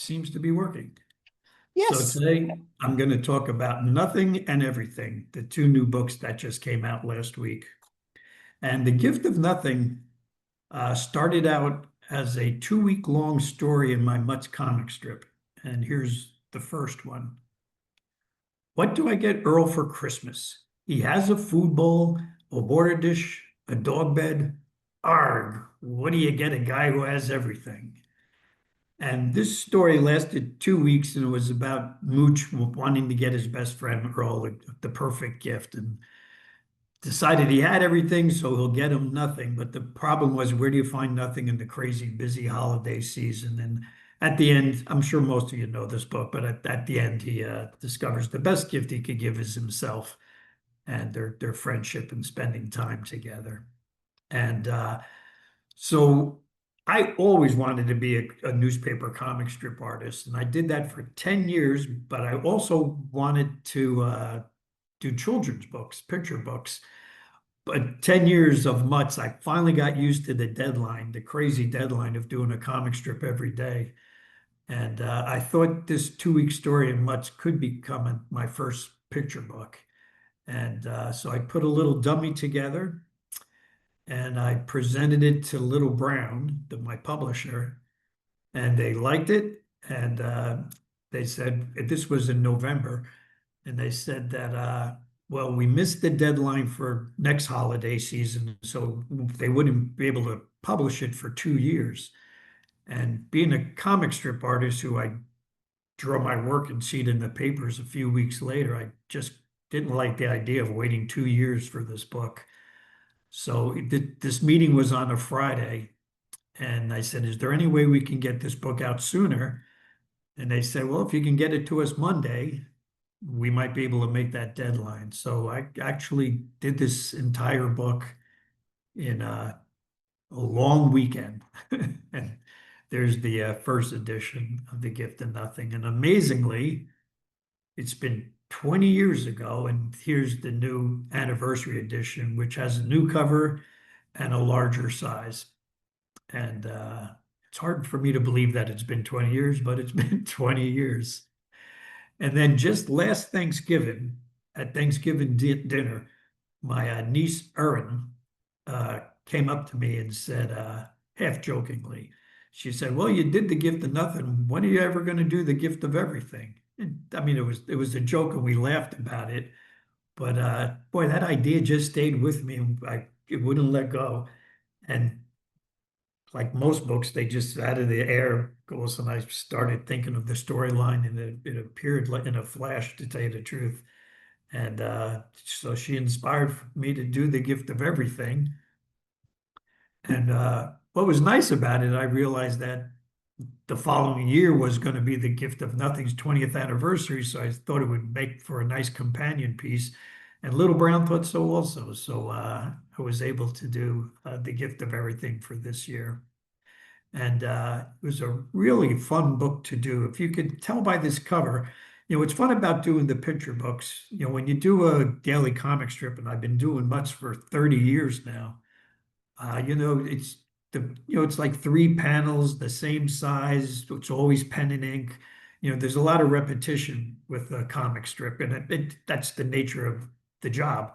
seems to be working. So Yes. today I'm going to talk about Nothing and Everything, the two new books that just came out last week. And The Gift of Nothing started out as a 2-week long story in my MUTTS comic strip. And here's the first one. What do I get Earl for Christmas? He has a food bowl, a water dish, a dog bed. Arg, what do you get a guy who has everything? And this story lasted 2 weeks, and it was about Mooch wanting to get his best friend Earl the perfect gift, and decided he had everything, so he'll get him nothing. But the problem was, where do you find nothing in the crazy busy holiday season? And at the end, I'm sure most of you know this book, but at the end, he discovers the best gift he could give is himself and their friendship and spending time together. And so I always wanted to be a newspaper comic strip artist, and I did that for 10 years, but I also wanted to do children's books, picture books. But 10 years of MUTTS, I finally got used to the deadline, the crazy deadline of doing a comic strip every day. And I thought this 2-week story in MUTTS could become my first picture book. And so I put a little dummy together and I presented it to Little Brown, my publisher, and they liked it. And they said, this was in November, and they said that, well, we missed the deadline for next holiday season, so they wouldn't be able to publish it for 2 years. And being a comic strip artist who I draw my work and see it in the papers a few weeks later, I just didn't like the idea of waiting 2 years for this book. So this meeting was on a Friday, and I said, is there any way we can get this book out sooner? And they said, well, if you can get it to us Monday, we might be able to make that deadline. So I actually did this entire book in a long weekend. And there's the first edition of The Gift of Nothing. And amazingly, it's been 20 years ago, and here's the new anniversary edition, which has a new cover and a larger size. And it's hard for me to believe that it's been 20 years, but it's been 20 years. And then just last Thanksgiving, at Thanksgiving dinner, my niece Erin came up to me and said, half jokingly, she said, "Well, you did the gift of nothing. When are you ever going to do the gift of everything?" And, I mean, it was a joke, and we laughed about it. But boy, that idea just stayed with me. It wouldn't let go. And like most books, they just out of the air goes, and I started thinking of the storyline, and it appeared like in a flash, to tell you the truth. And so she inspired me to do the gift of everything. And what was nice about it, I realized that the following year was going to be the Gift of Nothing's 20th anniversary, so I thought it would make for a nice companion piece. And Little Brown thought so also. So I was able to do the Gift of Everything for this year. And it was a really fun book to do. If you could tell by this cover, what's fun about doing the picture books, when you do a daily comic strip, and I've been doing MUTTS for 30 years now, it's like 3 panels, the same size. It's always pen and ink. There's a lot of repetition with a comic strip, and that's the nature of the job.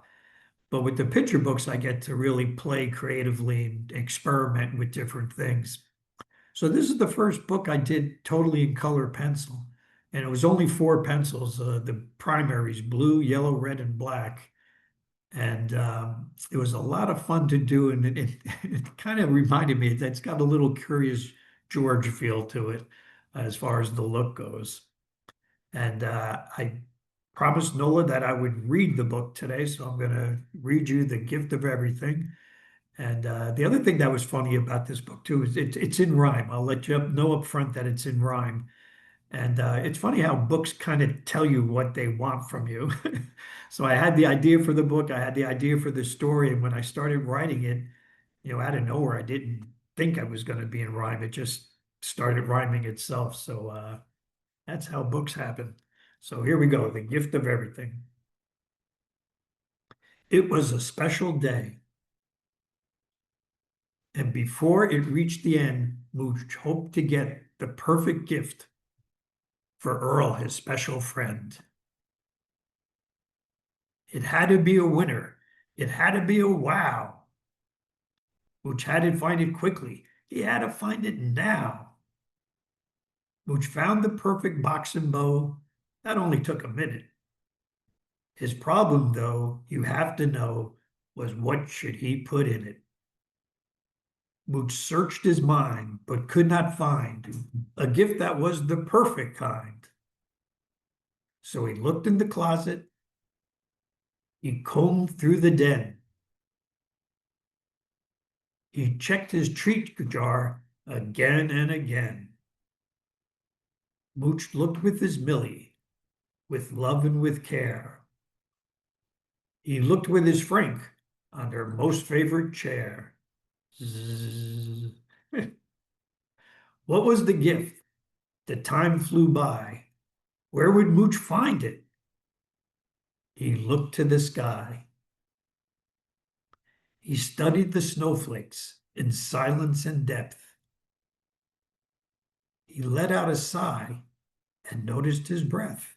But with the picture books, I get to really play creatively and experiment with different things. So this is the first book I did totally in color pencil, and it was only 4 pencils. The primaries, blue, yellow, red, and black. And it was a lot of fun to do, and it kind of reminded me that it's got a little Curious George feel to it as far as the look goes. And I promised Nola that I would read the book today, so I'm going to read you The Gift of Everything. And the other thing that was funny about this book too is it's in rhyme. I'll let you know up front that it's in rhyme. And it's funny how books kind of tell you what they want from you. So I had the idea for the book, I had the idea for the story, and when I started writing it, out of nowhere, I didn't think I was going to be in rhyme. It just started rhyming itself. So that's how books happen. So here we go, The Gift of Everything. It was a special day, and before it reached the end, Mooch hoped to get the perfect gift for Earl, his special friend. It had to be a winner. It had to be a wow. Mooch had to find it quickly. He had to find it now. Mooch found the perfect boxing bow. That only took a minute. His problem, though, you have to know, was what should he put in it? Mooch searched his mind, but could not find a gift that was the perfect kind. So he looked in the closet. He combed through the den. He checked his treat jar again and again. Mooch looked with his Millie, with love and with care. He looked with his Frank on their most favorite chair. Zzz. What was the gift? The time flew by. Where would Mooch find it? He looked to the sky. He studied the snowflakes in silence and depth. He let out a sigh and noticed his breath.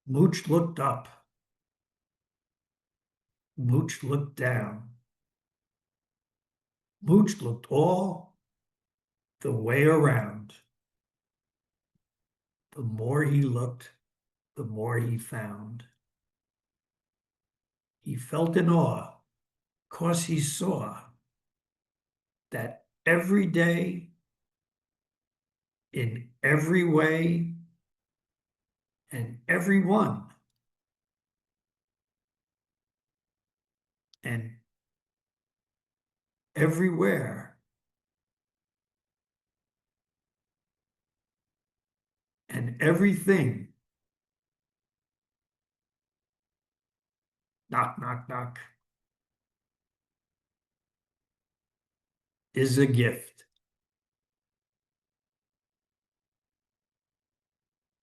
Mooch looked up. Mooch looked down. Mooch looked all the way around. The more he looked, the more he found. He felt in awe, 'cause he saw that every day, in every way, and everyone, and everywhere, and everything, knock, knock, knock, is a gift.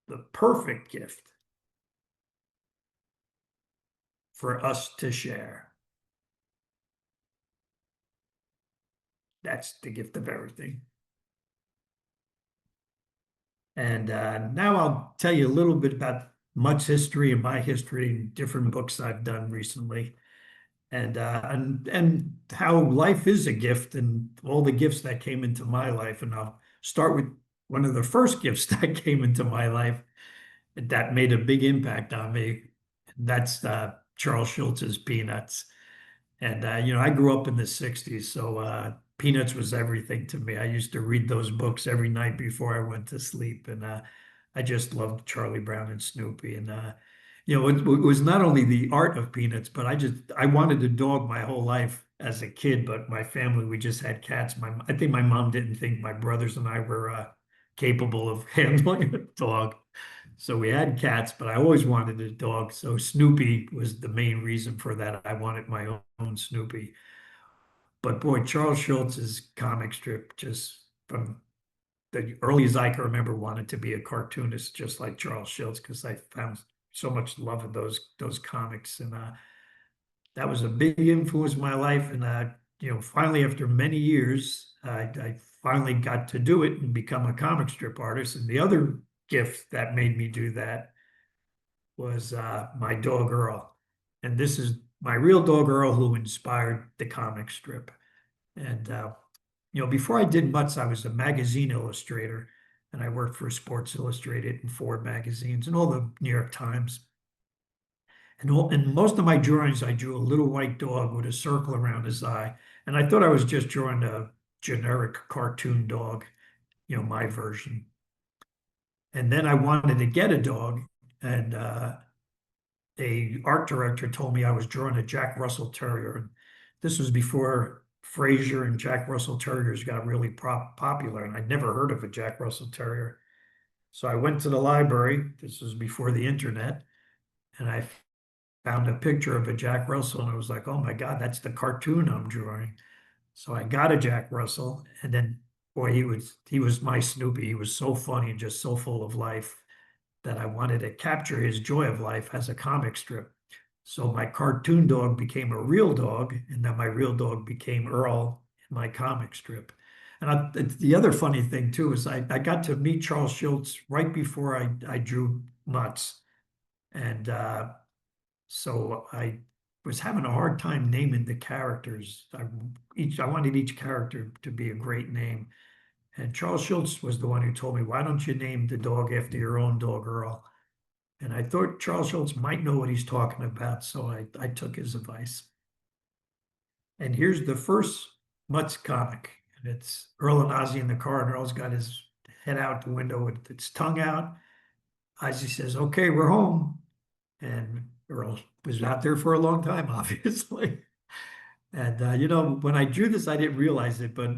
The perfect gift for us to share. That's the gift of everything. And now I'll tell you a little bit about MUTTS history and my history and different books I've done recently, and how life is a gift and all the gifts that came into my life. And I'll start with one of the first gifts that came into my life that made a big impact on me. That's Charles Schultz's Peanuts. And I grew up in the 60s, so Peanuts was everything to me. I used to read those books every night before I went to sleep, and I just loved Charlie Brown and Snoopy. And it was not only the art of Peanuts, but I wanted a dog my whole life as a kid. But my family, we just had cats. I think my mom didn't think my brothers and I were capable of handling a dog. So we had cats, but I always wanted a dog. So Snoopy was the main reason for that. I wanted my own Snoopy. But boy, Charles Schultz's comic strip, just from the earliest I can remember, wanted to be a cartoonist just like Charles Schultz, because I found so much love in those comics. And that was a big influence in my life. And finally, after many years, I finally got to do it and become a comic strip artist. And the other gift that made me do that was my dog Earl. And this is my real dog Earl, who inspired the comic strip. And before I did MUTTS, I was a magazine illustrator, and I worked for Sports Illustrated and Ford magazines and all the New York Times. And most of my drawings, I drew a little white dog with a circle around his eye. And I thought I was just drawing a generic cartoon dog, my version. And then I wanted to get a dog, and a art director told me I was drawing a Jack Russell Terrier. And this was before Fraser and Jack Russell Terriers got really popular, and I'd never heard of a Jack Russell Terrier. So I went to the library. This was before the internet, and I found a picture of a Jack Russell, and I was like, oh my God, that's the cartoon I'm drawing. So I got a Jack Russell, and then boy, he was my Snoopy. He was so funny and just so full of life that I wanted to capture his joy of life as a comic strip. So my cartoon dog became a real dog, and then my real dog became Earl in my comic strip. And the other funny thing too is I got to meet Charles Schultz right before I drew MUTTS. And so I was having a hard time naming the characters. I wanted each character to be a great name. And Charles Schultz was the one who told me, why don't you name the dog after your own dog, Earl? And I thought Charles Schultz might know what he's talking about, so I took his advice. And here's the first Mutts comic. And it's Earl and Ozzy in the car, and Earl's got his head out the window with its tongue out. Ozzy says, okay, we're home. And Earl was out there for a long time, obviously. And when I drew this, I didn't realize it, but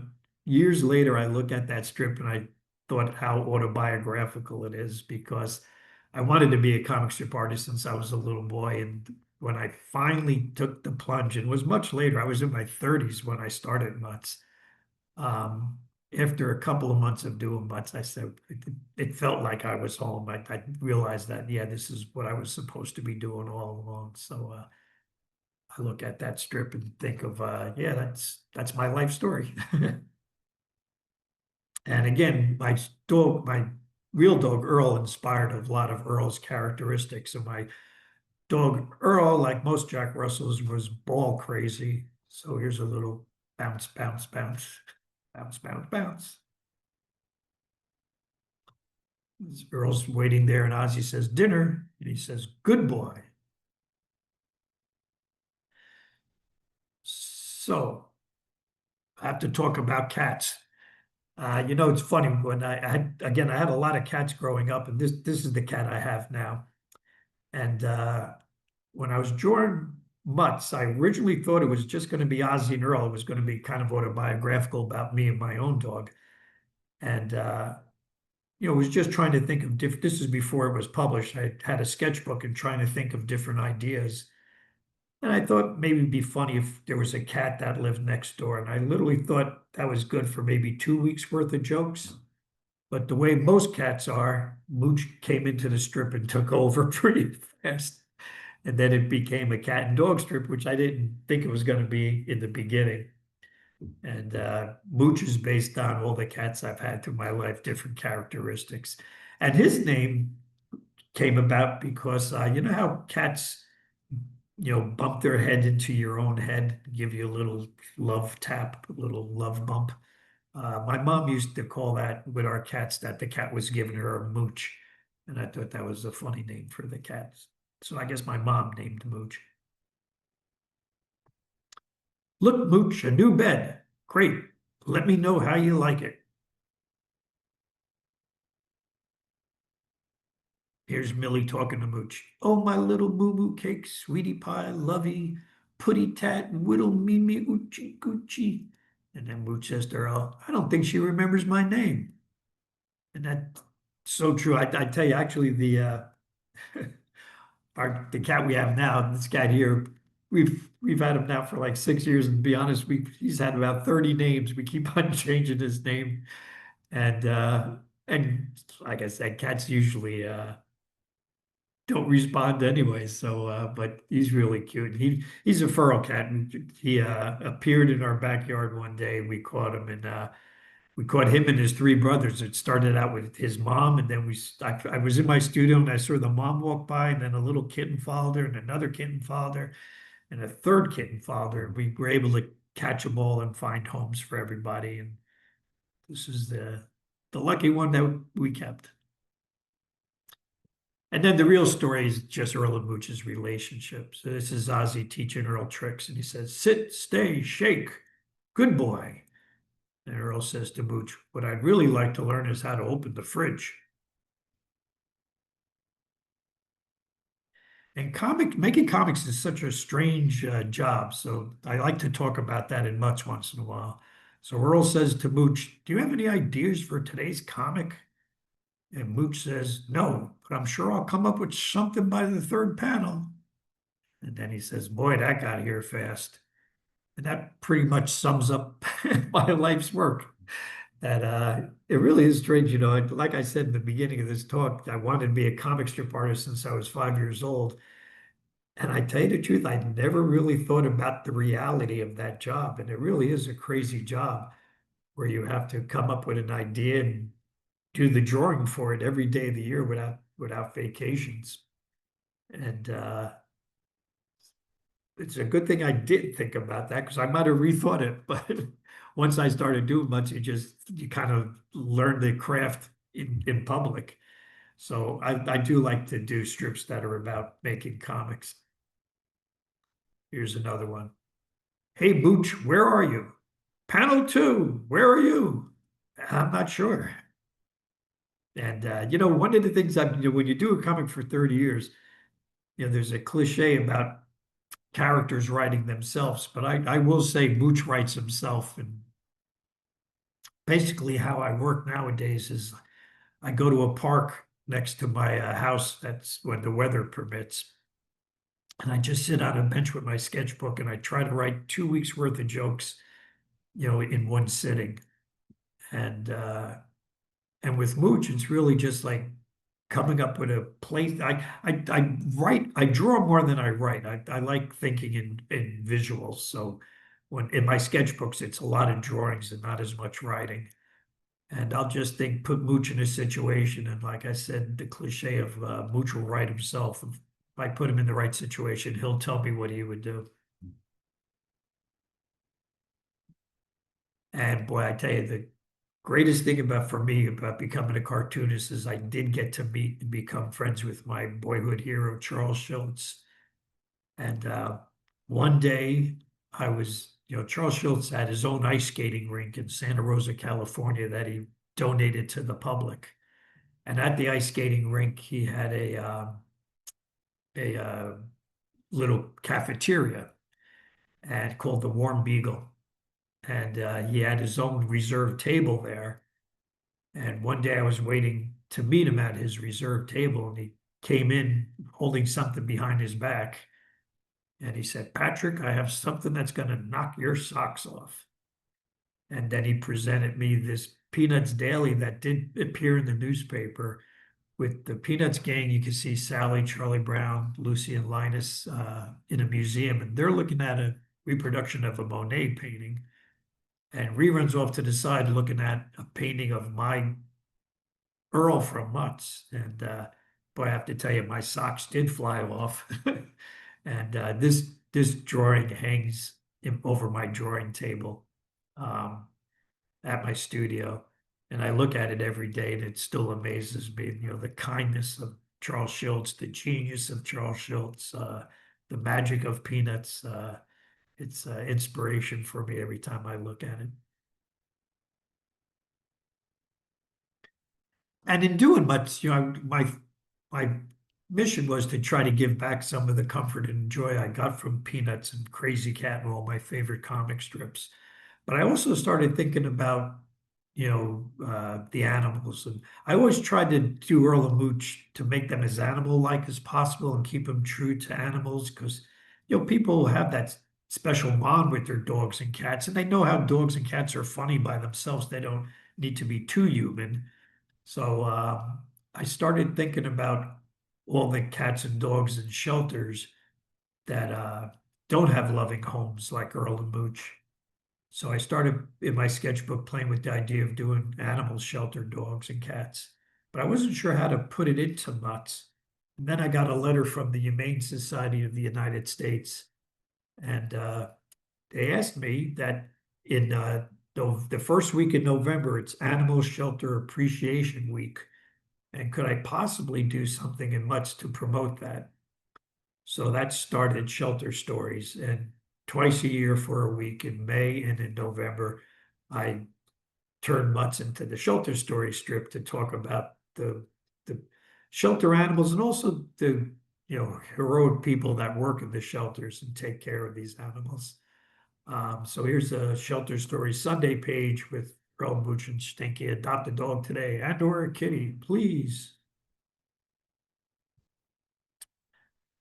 years later, I look at that strip and I thought how autobiographical it is because I wanted to be a comic strip artist since I was a little boy. And when I finally took the plunge, and it was much later, I was in my 30s when I started Mutts. Um, After a couple of months of doing Mutts, I said it felt like I was home. I realized that, yeah, this is what I was supposed to be doing all along. So I look at that strip and think of, yeah, that's my life story. And again, my real dog Earl inspired a lot of Earl's characteristics. And my dog Earl, like most Jack Russells, was ball crazy. So here's a little bounce, bounce, bounce, bounce, bounce, bounce. Earl's waiting there, and Ozzy says, dinner. And he says, good boy. So I have to talk about cats. It's funny when I had a lot of cats growing up, and this is the cat I have now. And when I was drawing Mutts, I originally thought it was just going to be Ozzy and Earl. It was going to be kind of autobiographical about me and my own dog. And was just trying to think of different. This is before it was published. I had a sketchbook and trying to think of different ideas. And I thought maybe it'd be funny if there was a cat that lived next door. And I literally thought that was good for maybe 2 weeks worth of jokes. But the way most cats are, Mooch came into the strip and took over pretty fast. And then it became a cat and dog strip, which I didn't think it was going to be in the beginning. And Mooch is based on all the cats I've had through my life, different characteristics. And his name came about because you know how cats, bump their head into your own head, give you a little love tap, a little love bump. My mom used to call that with our cats that the cat was giving her a mooch. And I thought that was a funny name for the cats. So I guess my mom named Mooch. Look, Mooch, a new bed. Great. Let me know how you like it. Here's Millie talking to Mooch. Oh, my little moo-moo cake, sweetie pie, lovey, putty tat, whittle me oochie goochie. And then Mooch says to Earl, I don't think she remembers my name. And that's so true. I tell you, actually, the cat we have now, this cat here, we've had him now for like 6 years, and to be honest, he's had about 30 names. We keep on changing his name. And like I said, cats usually don't respond anyway. So but he's really cute. He's a feral cat, and he appeared in our backyard one day. We caught him, and we caught him and his three brothers. It started out with his mom, and then I was in my studio and I saw the mom walk by, and then a little kitten followed her, and another kitten followed her, and a third kitten followed her. We were able to catch them all and find homes for everybody. And this is the lucky one that we kept. And then the real story is just Earl and Mooch's relationship. So this is Ozzy teaching Earl tricks, and he says, sit, stay, shake, good boy. And Earl says to Mooch, what I'd really like to learn is how to open the fridge. And making comics is such a strange job. So I like to talk about that in Mutts once in a while. So Earl says to Mooch, do you have any ideas for today's comic? And Mooch says, no, but I'm sure I'll come up with something by the third panel. And then he says, boy, that got here fast. And that pretty much sums up my life's work. That it really is strange, like I said in the beginning of this talk, I wanted to be a comic strip artist since I was 5 years old. And I tell you the truth, I never really thought about the reality of that job. And it really is a crazy job. where you have to come up with an idea and do the drawing for it every day of the year without vacations. And it's a good thing I did think about that because I might have rethought it. But once I started doing much, you kind of learn the craft in public. So I do like to do strips that are about making comics. Here's another one. Hey, Mooch, where are you? Panel two, where are you? I'm not sure. And one of the things when you do a comic for 30 years, there's a cliche about characters writing themselves, but I will say Mooch writes himself. And basically, how I work nowadays is I go to a park next to my house. That's when the weather permits. And I just sit on a bench with my sketchbook and I try to write 2 weeks worth of jokes, in one sitting. And and with Mooch, it's really just like coming up with a place. I draw more than I write. I like thinking in visuals. So when in my sketchbooks, it's a lot of drawings and not as much writing. And I'll just put Mooch in a situation. And like I said, the cliche of Mooch will write himself. If I put him in the right situation, he'll tell me what he would do. And boy, I tell you, the greatest thing for me about becoming a cartoonist is I did get to meet and become friends with my boyhood hero, Charles Schultz. And one day Charles Schultz had his own ice skating rink in Santa Rosa, California, that he donated to the public. And at the ice skating rink, he had a little cafeteria and called the Warm Beagle. And he had his own reserved table there. And one day I was waiting to meet him at his reserved table, and he came in holding something behind his back. And he said, Patrick, I have something that's going to knock your socks off. And then he presented me this Peanuts Daily that did appear in the newspaper with the Peanuts gang. You can see Sally, Charlie Brown, Lucy, and Linus in a museum. And they're looking at a reproduction of a Monet painting. And reruns off to the side looking at a painting of my Earl from MUTTS. And boy, I have to tell you, my socks did fly off. And this drawing hangs over my drawing table at my studio. And I look at it every day and it still amazes me, the kindness of Charles Schultz, the genius of Charles Schultz, the magic of Peanuts. It's inspiration for me every time I look at it. And in doing much, my mission was to try to give back some of the comfort and joy I got from Peanuts and Crazy Cat and all my favorite comic strips. But I also started thinking about, the animals. And I always tried to do Earl and Mooch to make them as animal-like as possible and keep them true to animals because, people have that special bond with their dogs and cats, and they know how dogs and cats are funny by themselves. They don't need to be too human. So I started thinking about all the cats and dogs in shelters that don't have loving homes like Earl and Mooch. So I started in my sketchbook playing with the idea of doing animal shelter dogs and cats, but I wasn't sure how to put it into MUTTS. And then I got a letter from the Humane Society of the United States, and they asked me that in the first week in November, it's Animal Shelter Appreciation Week. And could I possibly do something in MUTTS to promote that? So that started Shelter Stories. And twice a year for a week in May and in November, I turned MUTTS into the Shelter Story strip to talk about the shelter animals and also the heroic people that work in the shelters and take care of these animals. So here's a Shelter Story Sunday page with Earl, Mooch, and Stinky. Adopt a dog today and or a kitty, please.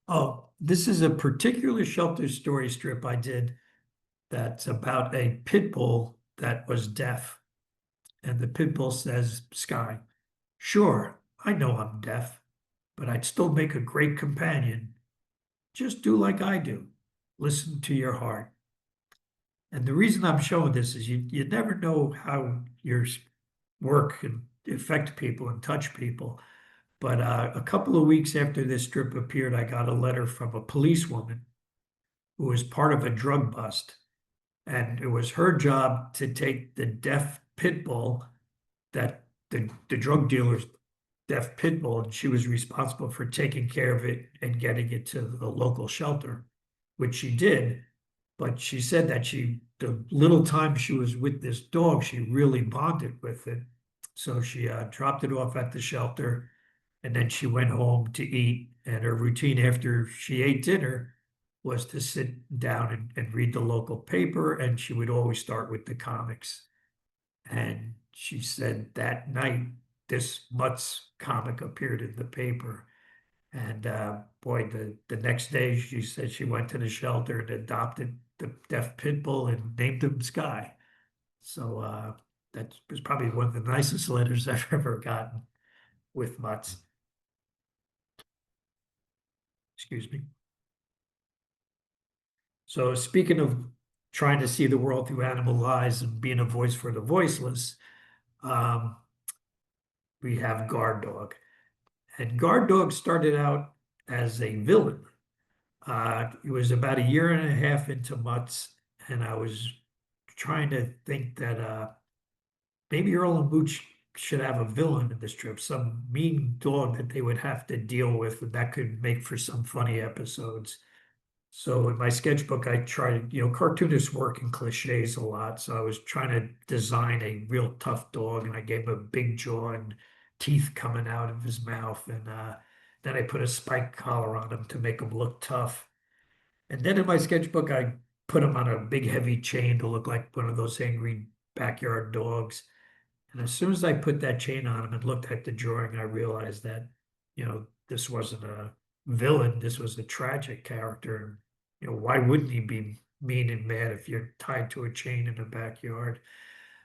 Oh, this is a particular Shelter Story strip I did that's about a pit bull that was deaf. And the pit bull says, Sky, sure, I know I'm deaf, but I'd still make a great companion. Just do like I do. Listen to your heart. And the reason I'm showing this is you never know how your work can affect people and touch people. But a couple of weeks after this strip appeared, I got a letter from a policewoman who was part of a drug bust. And it was her job to take the deaf pit bull that the drug dealer's deaf pit bull, and she was responsible for taking care of it and getting it to the local shelter, which she did. But she said that the little time she was with this dog, she really bonded with it. So she dropped it off at the shelter, and then she went home to eat. And her routine after she ate dinner was to sit down and read the local paper, and she would always start with the comics. And she said that night, this MUTTS comic appeared in the paper. And boy, the next day, she said she went to the shelter and adopted the deaf pit bull and named him Sky. So that was probably one of the nicest letters I've ever gotten with MUTTS. Excuse me. So speaking of trying to see the world through animal eyes and being a voice for the voiceless, um, we have Guard Dog. And Guard Dog started out as a villain. It was about a year and a half into MUTTS, and I was trying to think that maybe Earl and Mooch should have a villain in the strip, some mean dog that they would have to deal with, and that could make for some funny episodes. So in my sketchbook, I tried, cartoonists work in cliches a lot. So I was trying to design a real tough dog, and I gave him a big jaw and teeth coming out of his mouth. And then I put a spike collar on him to make him look tough. And then in my sketchbook, I put him on a big heavy chain to look like one of those angry backyard dogs. And as soon as I put that chain on him and looked at the drawing, I realized that, this wasn't a villain, this was a tragic character. And, why wouldn't he be mean and mad if you're tied to a chain in the backyard?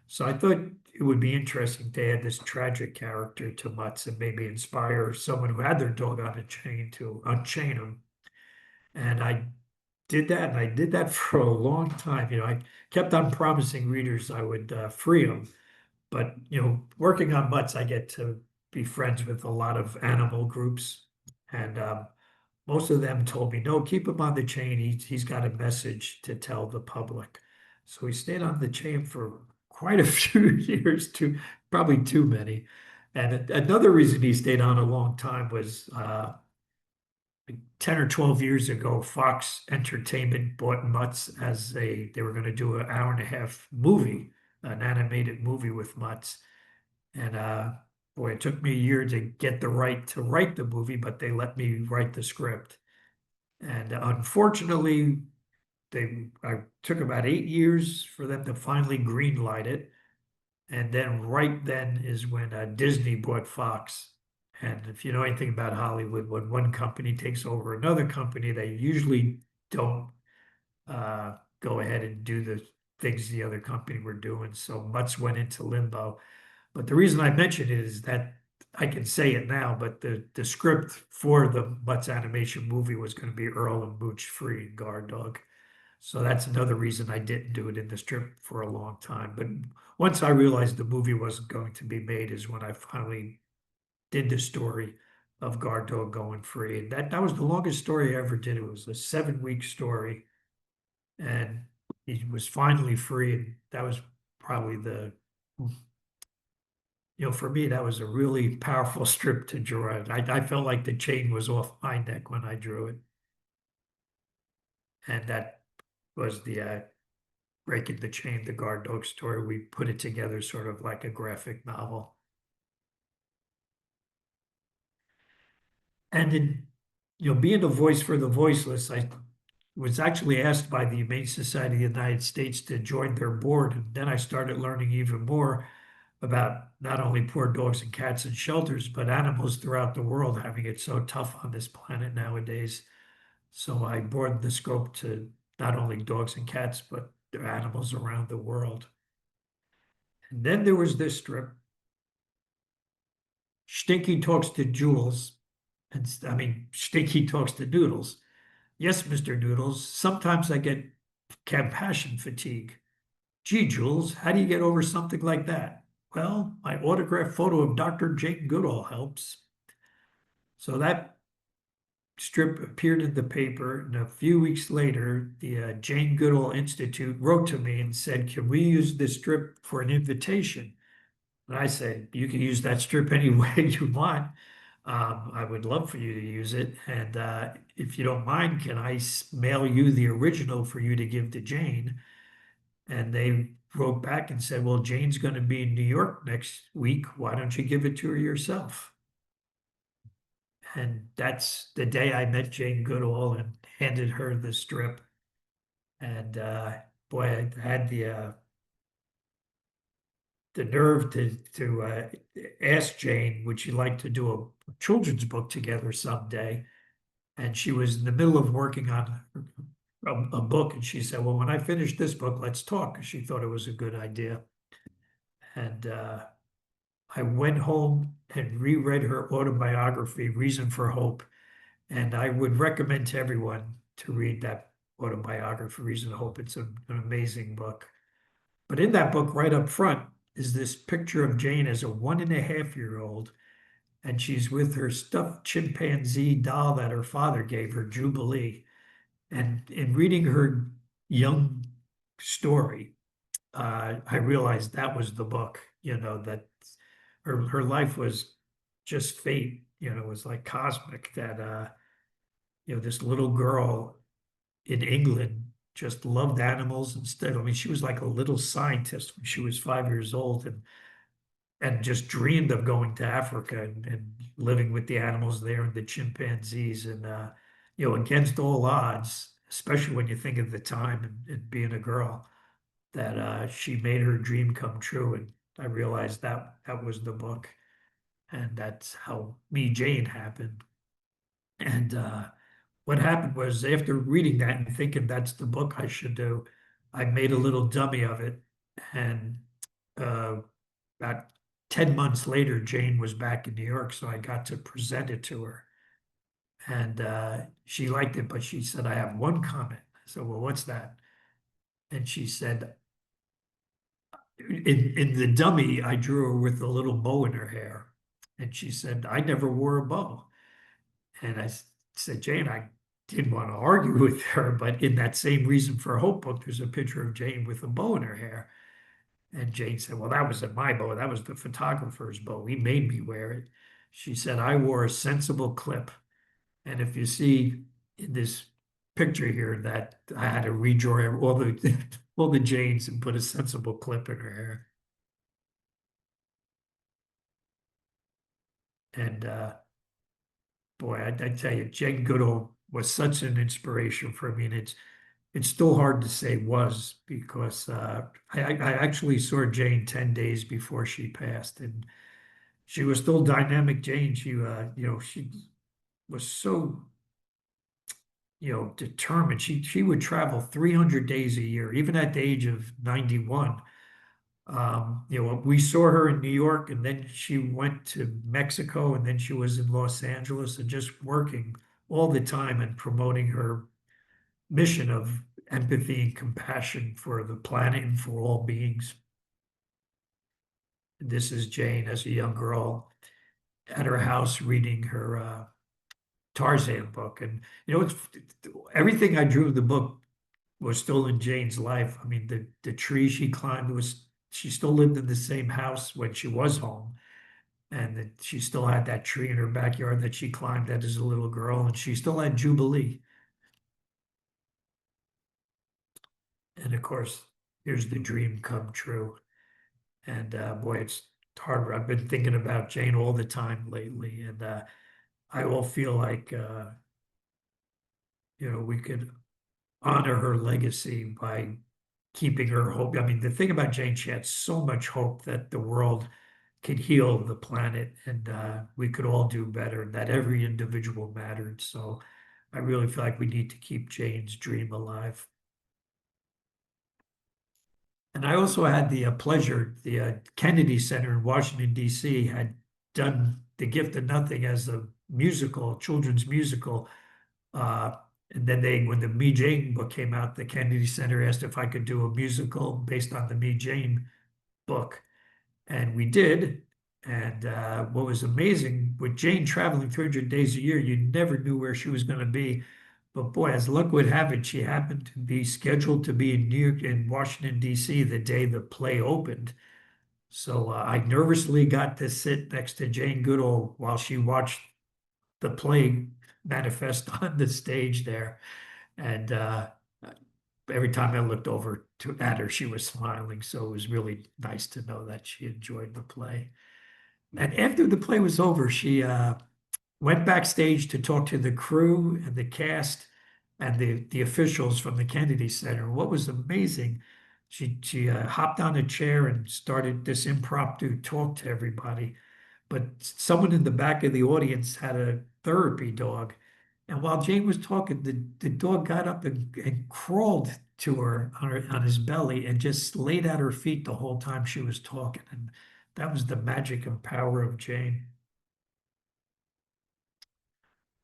So I thought it would be interesting to add this tragic character to MUTTS and maybe inspire someone who had their dog on a chain to unchain him. And I did that, and I did that for a long time. I kept on promising readers I would free him. But, working on MUTTS, I get to be friends with a lot of animal groups. And most of them told me, no, keep him on the chain. He's got a message to tell the public. So he stayed on the chain for quite a few years, probably too many. And another reason he stayed on a long time was 10 or 12 years ago, Fox Entertainment bought MUTTS they were going to do an hour and a half movie, an animated movie with MUTTS. And boy, it took me a year to get the right to write the movie, but they let me write the script. And unfortunately, I took about 8 years for them to finally green light it. And then right then is when Disney bought Fox. And if you know anything about Hollywood, when one company takes over another company, they usually don't go ahead and do the things the other company were doing. So MUTTS went into limbo. But the reason I mention it is that I can say it now, but the script for the MUTTS animation movie was going to be Earl and Mooch free and Guard Dog. So that's another reason I didn't do it in the strip for a long time. But once I realized the movie wasn't going to be made is when I finally did the story of Guard Dog going free. And that was the longest story I ever did. It was a 7-week story. And he was finally free. And that was probably for me, that was a really powerful strip to draw. I felt like the chain was off my neck when I drew it. And that was the Breaking the Chain, the Guard Dog story. We put it together sort of like a graphic novel. And in, being a voice for the voiceless, I was actually asked by the Humane Society of the United States to join their board. And then I started learning even more about not only poor dogs and cats in shelters, but animals throughout the world having it so tough on this planet nowadays. So I broadened the scope to not only dogs and cats, but their animals around the world. And then there was this strip. Stinky talks to Jules. And Stinky talks to Doodles. Yes, Mr. Noodles, sometimes I get compassion fatigue. Gee, Jules, how do you get over something like that? Well, my autographed photo of Dr. Jake Goodall helps. So that strip appeared in the paper, and a few weeks later, the Jane Goodall Institute wrote to me and said, "Can we use this strip for an invitation?" And I said, "You can use that strip any way you want. I would love for you to use it. And if you don't mind, can I mail you the original for you to give to Jane?" And they wrote back and said, "Well, Jane's going to be in New York next week. Why don't you give it to her yourself?" And that's the day I met Jane Goodall and handed her the strip. And boy, I had the nerve to ask Jane, would she like to do a children's book together someday? And she was in the middle of working on a book, and she said, "Well, when I finish this book, let's talk." 'Cause she thought it was a good idea. And I went home and reread her autobiography, Reason for Hope. And I would recommend to everyone to read that autobiography, Reason for Hope. It's an amazing book. But in that book, right up front, is this picture of Jane as a 1.5-year-old, and she's with her stuffed chimpanzee doll that her father gave her, Jubilee. And in reading her young story, I realized that was the book, that her life was just fate, it was like cosmic that, this little girl in England just loved animals instead. I mean, she was like a little scientist when she was 5 years old and just dreamed of going to Africa and living with the animals there and the chimpanzees and against all odds, especially when you think of the time and being a girl, that she made her dream come true. And I realized that was the book. And that's how Me Jane happened. And what happened was after reading that and thinking that's the book I should do, I made a little dummy of it. And uh, about 10 months later, Jane was back in New York, so I got to present it to her. And she liked it, but she said, "I have one comment." I said, "Well, what's that?" And she said, in the dummy, I drew her with a little bow in her hair. And she said, "I never wore a bow." And I said, "Jane, I didn't want to argue with her, but in that same Reason for Hope book, there's a picture of Jane with a bow in her hair." And Jane said, "Well, that wasn't my bow. That was the photographer's bow. He made me wear it." She said, "I wore a sensible clip." And if you see in this picture here that I had to redraw all the all the Janes and put a sensible clip in her hair. And boy, I tell you, Jane Goodall was such an inspiration for me. And it's still hard to say was because I actually saw Jane 10 days before she passed, and she was still dynamic Jane. She was so, determined. She would travel 300 days a year, even at the age of 91. We saw her in New York, and then she went to Mexico, and then she was in Los Angeles, and just working all the time and promoting her mission of empathy and compassion for the planet and for all beings. This is Jane as a young girl at her house reading her Tarzan book. And it's everything I drew in the book was still in Jane's life. I mean, the tree she climbed she still lived in the same house when she was home. And that she still had that tree in her backyard that she climbed at as a little girl. And she still had Jubilee. And of course, here's the dream come true. And boy, it's hard. I've been thinking about Jane all the time lately. And I will feel like, we could honor her legacy by keeping her hope. I mean, the thing about Jane, she had so much hope that the world could heal the planet and we could all do better, and that every individual mattered. So I really feel like we need to keep Jane's dream alive. And I also had the pleasure, the Kennedy Center in Washington, D.C. had done The Gift of Nothing as a musical, children's musical, And then when the Me Jane book came out, the Kennedy Center asked if I could do a musical based on the Me Jane book. And we did. And what was amazing with Jane traveling 300 days a year, you never knew where she was going to be. But boy, as luck would have it, she happened to be scheduled to be in New York, in Washington, D.C. the day the play opened. So I nervously got to sit next to Jane Goodall while she watched the play manifest on the stage there. And every time I looked over at her, she was smiling. So it was really nice to know that she enjoyed the play. And after the play was over, she went backstage to talk to the crew and the cast and the officials from the Kennedy Center. What was amazing, she hopped on a chair and started this impromptu talk to everybody. But someone in the back of the audience had a therapy dog. And while Jane was talking, the dog got up and crawled to her on his belly and just laid at her feet the whole time she was talking. And that was the magic and power of Jane.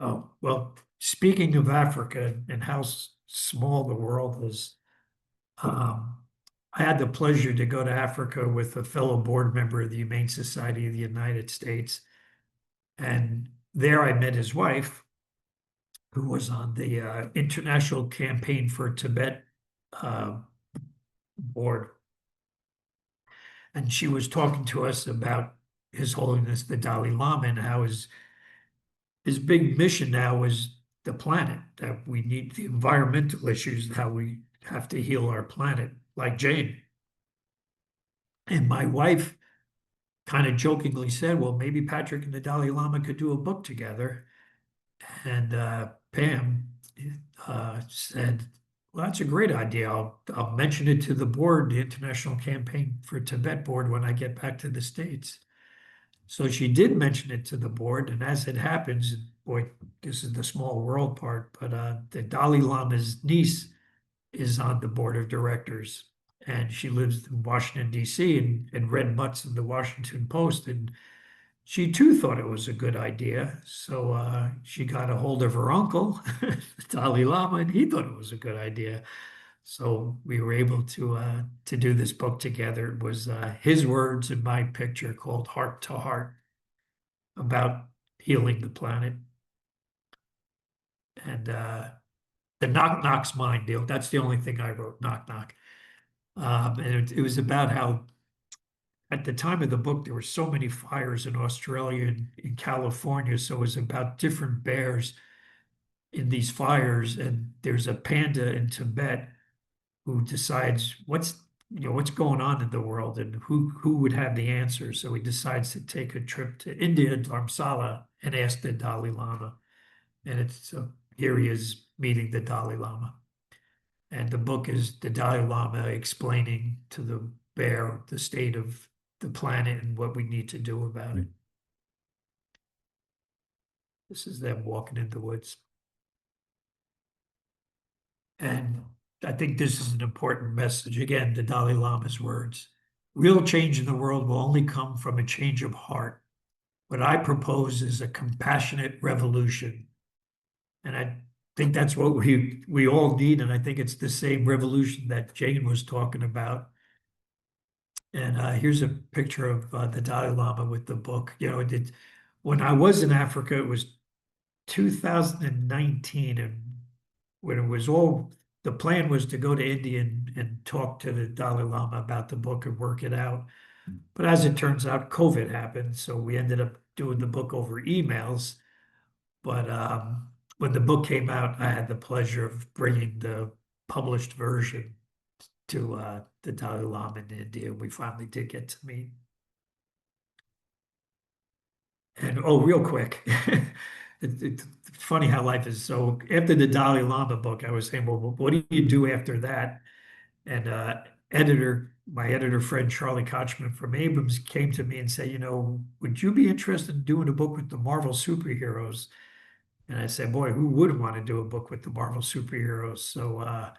Oh, well, speaking of Africa and how small the world is, um, I had the pleasure to go to Africa with a fellow board member of the Humane Society of the United States. And there I met his wife, who was on the International Campaign for Tibet uh, board. And she was talking to us about His Holiness the Dalai Lama and how his big mission now is the planet, that we need the environmental issues, how we have to heal our planet, like Jane. And my wife kind of jokingly said, well, maybe Patrick and the Dalai Lama could do a book together. And Pam said, well, that's a great idea. I'll mention it to the board, the International Campaign for Tibet board, when I get back to the States. So she did mention it to the board, and as it happens, boy, this is the small world part, but the Dalai Lama's niece is on the board of directors, and she lives in Washington, D.C., and read MUTTS in the Washington Post, and she too thought it was a good idea. So she got a hold of her uncle, Dalai Lama, and he thought it was a good idea. So we were able to do this book together. It was his words and my picture called Heart to Heart about healing the planet. And the Knock Knock's Mine deal. That's the only thing I wrote, Knock Knock. And it was about how at the time of the book, there were so many fires in Australia and in California. So it was about different bears in these fires. And there's a panda in Tibet who decides what's going on in the world and who would have the answer. So he decides to take a trip to India, Dharamsala, and ask the Dalai Lama. And here he is meeting the Dalai Lama. And the book is the Dalai Lama explaining to the bear the state of the planet and what we need to do about it. This is them walking in the woods. And I think this is an important message. Again, the Dalai Lama's words. Real change in the world will only come from a change of heart. What I propose is a compassionate revolution. And I think that's what we all need. And I think it's the same revolution that Jane was talking about. And here's a picture of the Dalai Lama with the book. When I was in Africa, it was 2019, and when it was the plan was to go to India and talk to the Dalai Lama about the book and work it out. But as it turns out, COVID happened, so we ended up doing the book over emails. But when the book came out, I had the pleasure of bringing the published version to the Dalai Lama in India. We finally did get to meet. And real quick, it's funny how life is. So after the Dalai Lama book, I was saying, well, what do you do after that? And my editor friend Charlie Kochman from Abrams came to me and said, would you be interested in doing a book with the Marvel superheroes? And I said, boy, who wouldn't want to do a book with the Marvel superheroes? So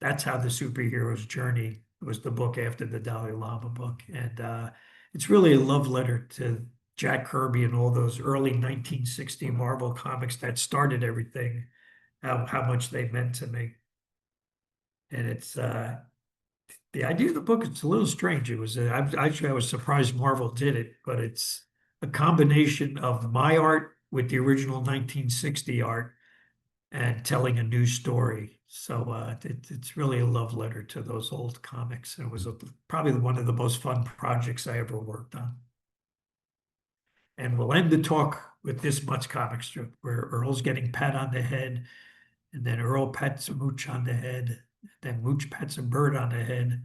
that's how the superhero's journey was the book after the Dalai Lama book. And it's really a love letter to Jack Kirby and all those early 1960 Marvel comics that started everything. how much they meant to me. And it's the idea of the book, it's a little strange. It was actually I was surprised Marvel did it, but it's a combination of my art with the original 1960 art and telling a new story. So it's really a love letter to those old comics. It was probably one of the most fun projects I ever worked on. And we'll end the talk with this much comic strip where Earl's getting pat on the head, and then Earl pets Mooch on the head, then Mooch pets a bird on the head,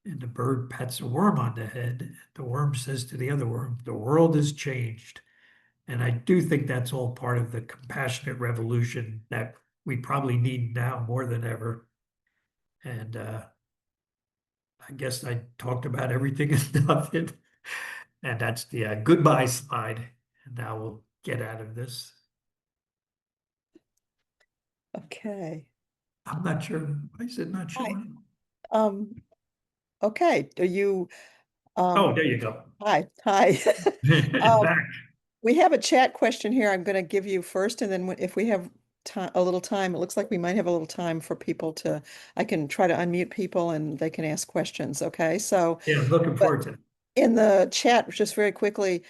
and the bird pets a worm on the head. The worm says to the other worm, "The world has changed." And I do think that's all part of the compassionate revolution that we probably need now more than ever. And I guess I talked about everything and nothing. And that's the goodbye slide. And now we'll get out of this. Okay. I'm not sure. Why is it not Hi. showing? Um, okay. Are you, Oh, um, there you go. hi, hi. Um, Back. we have a chat question here. I'm going to give you first, and then if we have time, a little time, it looks like we might have a little time for people to, I can try to unmute people and they can ask questions. Okay. So, Yeah, looking but forward to it. in the chat, just very quickly,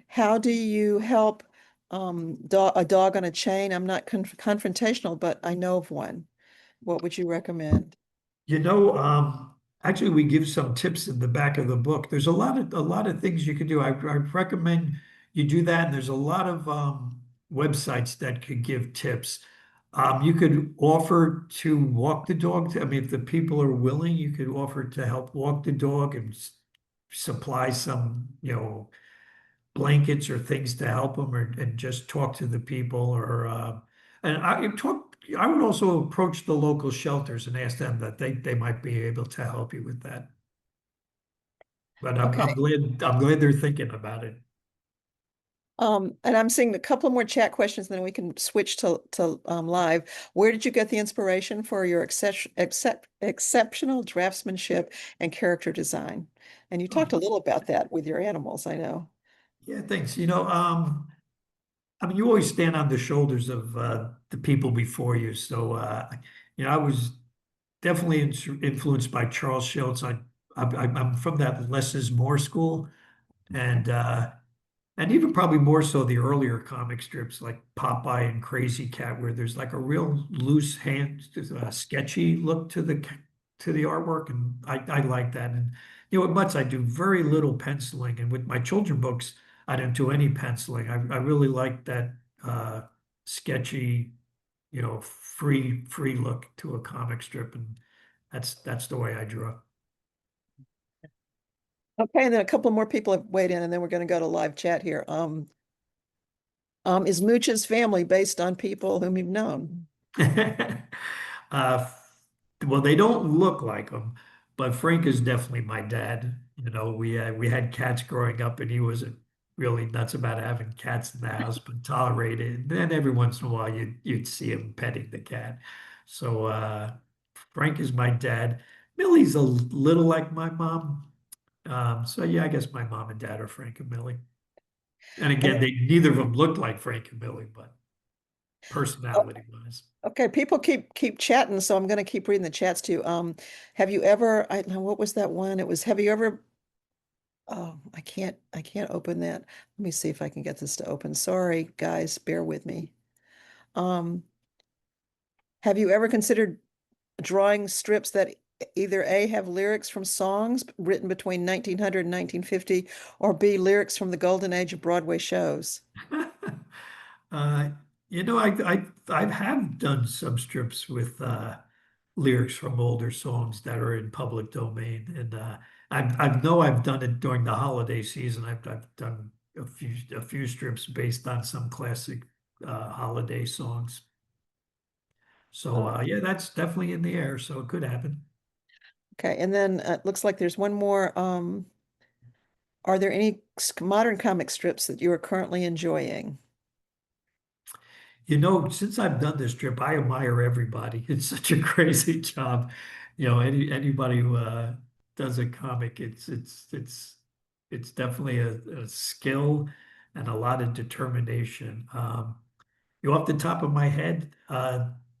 how do you help a dog on a chain? I'm not confrontational, but I know of one. What would you recommend? You know, actually, we give some tips in the back of the book. There's a lot of things you can do. I recommend you do that. And there's a lot of websites that could give tips. You could offer to walk the dog. I mean, if the people are willing, you could offer to help walk the dog and supply some, blankets or things to help them, or and just talk to the people. Or and I would also approach the local shelters and ask them that they might be able to help you with that. But Okay. I'm glad they're thinking about it. And I'm seeing a couple more chat questions, then we can switch to live. Where did you get the inspiration for your exceptional draftsmanship and character design? And you talked a Oh, little about that with your animals, I know. yeah, thanks. I mean, you always stand on the shoulders of the people before you. So, I was definitely influenced by Charles Schultz. I'm from that less is more school, and even probably more so the earlier comic strips like Popeye and Crazy Cat, where there's like a real loose hand, sketchy look to the artwork, and I like that. And with Mutts, I do very little penciling, and with my children books, I don't do any penciling. I really like that sketchy, free look to a comic strip, and that's the way I draw. Okay, and then a couple more people have weighed in, and then we're going to go to live chat here. Is Mooch's family based on people whom you've known? Uh, well, they don't look like him, but Frank is definitely my dad. We had cats growing up, and he wasn't really nuts about having cats in the house, but tolerated. And then every once in a while, you'd see him petting the cat. So Frank is my dad. Millie's a little like my mom. So yeah, I guess my mom and dad are Frank and Millie. And And again, they neither of them look like Frank and Millie, but oh, personality wise. okay, people keep chatting, so I'm going to keep reading the chats too. Have you ever? What was that one? It was. Have you ever? Oh, I can't open that. Let me see if I can get this to open. Sorry, guys, bear with me. Um, have you ever considered drawing strips that either A, have lyrics from songs written between 1900 and 1950, or B, lyrics from the golden age of Broadway shows? Uh, I have done some strips with lyrics from older songs that are in public domain, and I know I've done it during the holiday season. I've done a few strips based on some classic holiday songs. So Uh, yeah, that's definitely in the air. So it could happen. okay, and then it looks like there's one more. Are there any modern comic strips that you are currently enjoying? Since I've done this trip, I admire everybody. It's such a crazy job. Anybody who does a comic, it's definitely a skill and a lot of determination. Off the top of my head,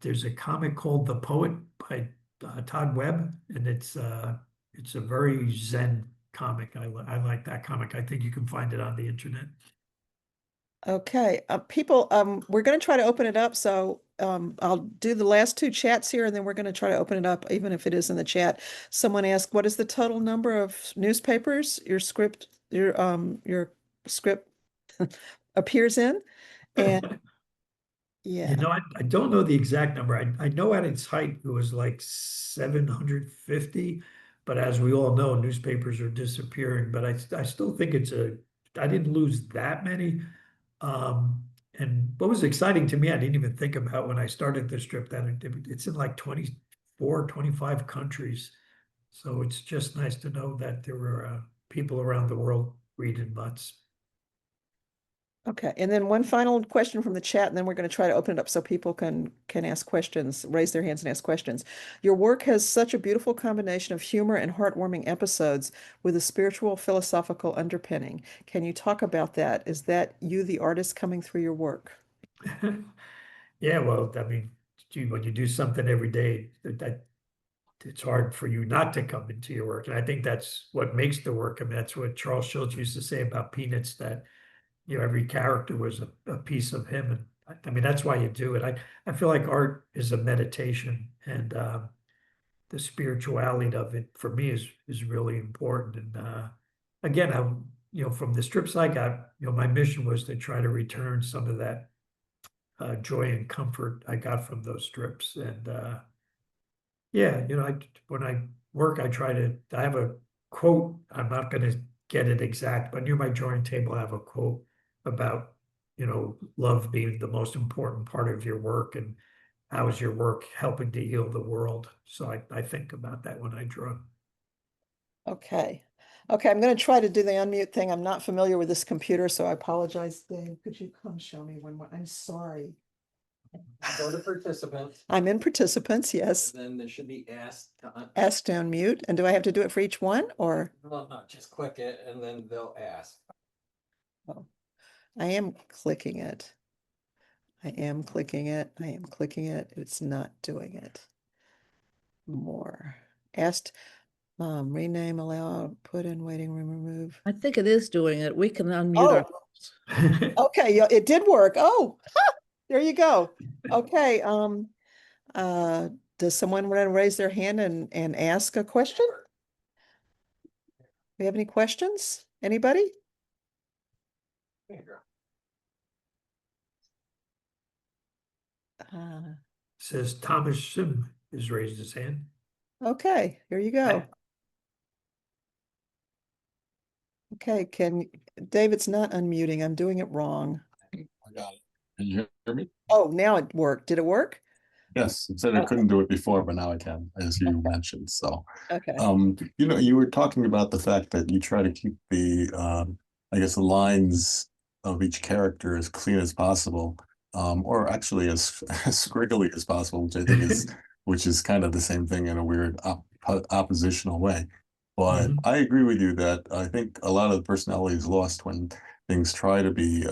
there's a comic called The Poet by Todd Webb, and it's a very Zen comic. I like that comic. I think you can find it on the internet. Okay, people, we're going to try to open it up. So I'll do the last two chats here, and then we're going to try to open it up, even if it is in the chat. Someone asked, "What is the total number of newspapers your script appears in?" And You yeah, know, I don't know the exact number. I know at its height it was like 750, but as we all know, newspapers are disappearing. But I still think I didn't lose that many. And what was exciting to me, I didn't even think about when I started the strip that it's in like 24, 25 countries. So it's just nice to know that there were people around the world reading MUTTS. okay. And then one final question from the chat, and then we're going to try to open it up so people can ask questions, raise their hands and ask questions. Your work has such a beautiful combination of humor and heartwarming episodes with a spiritual, philosophical underpinning. Can you talk about that? Is that you, the artist, coming through your work? Yeah, well, I mean, gee, when you do something every day, that it's hard for you not to come into your work. And I think that's what makes the work. I mean, that's what Charles Schultz used to say about Peanuts, that, every character was a piece of him. And I mean, that's why you do it. I feel like art is a meditation, and the spirituality of it for me is really important. And again, from the strips I got, my mission was to try to return some of that joy and comfort I got from those strips. And yeah, when I work, I have a quote. I'm not going to get it exact, but near my drawing table, I have a quote about, love being the most important part of your work, and how is your work helping to heal the world. So I think about that when I draw. Okay. Okay, I'm going to try to do the unmute thing. I'm not familiar with this computer, so I apologize. Dave, could you come show me I'm sorry. Go to participants, I'm in participants, yes. and then there should be asked to Ask to unmute. And do I have to do it for each one or? well, no, just click it and then they'll ask. Oh, I am clicking it. I am clicking it. I am clicking it. It's not doing it. More. Asked, rename, allow, put in waiting room, remove. I think it is doing it. We can unmute Oh, okay, yeah, it did work. Oh, there you go. Okay, uh, does someone want to raise their hand and ask a question? We have any questions? Anybody? Uh, Says Thomas Sim has raised his hand. okay, here you go. Okay, David's not unmuting. I'm doing it wrong. I got it. Can you hear me? Oh, now it worked. Did it work? Yes, it said I couldn't do it before, but now I can, as you mentioned. So, Okay. you were talking about the fact that you try to keep I guess, the lines of each character as clean as possible, or actually as scriggly as possible, which I think is, which is kind of the same thing in a weird oppositional way. But Mhm. I agree with you that I think a lot of the personality is lost when things try to be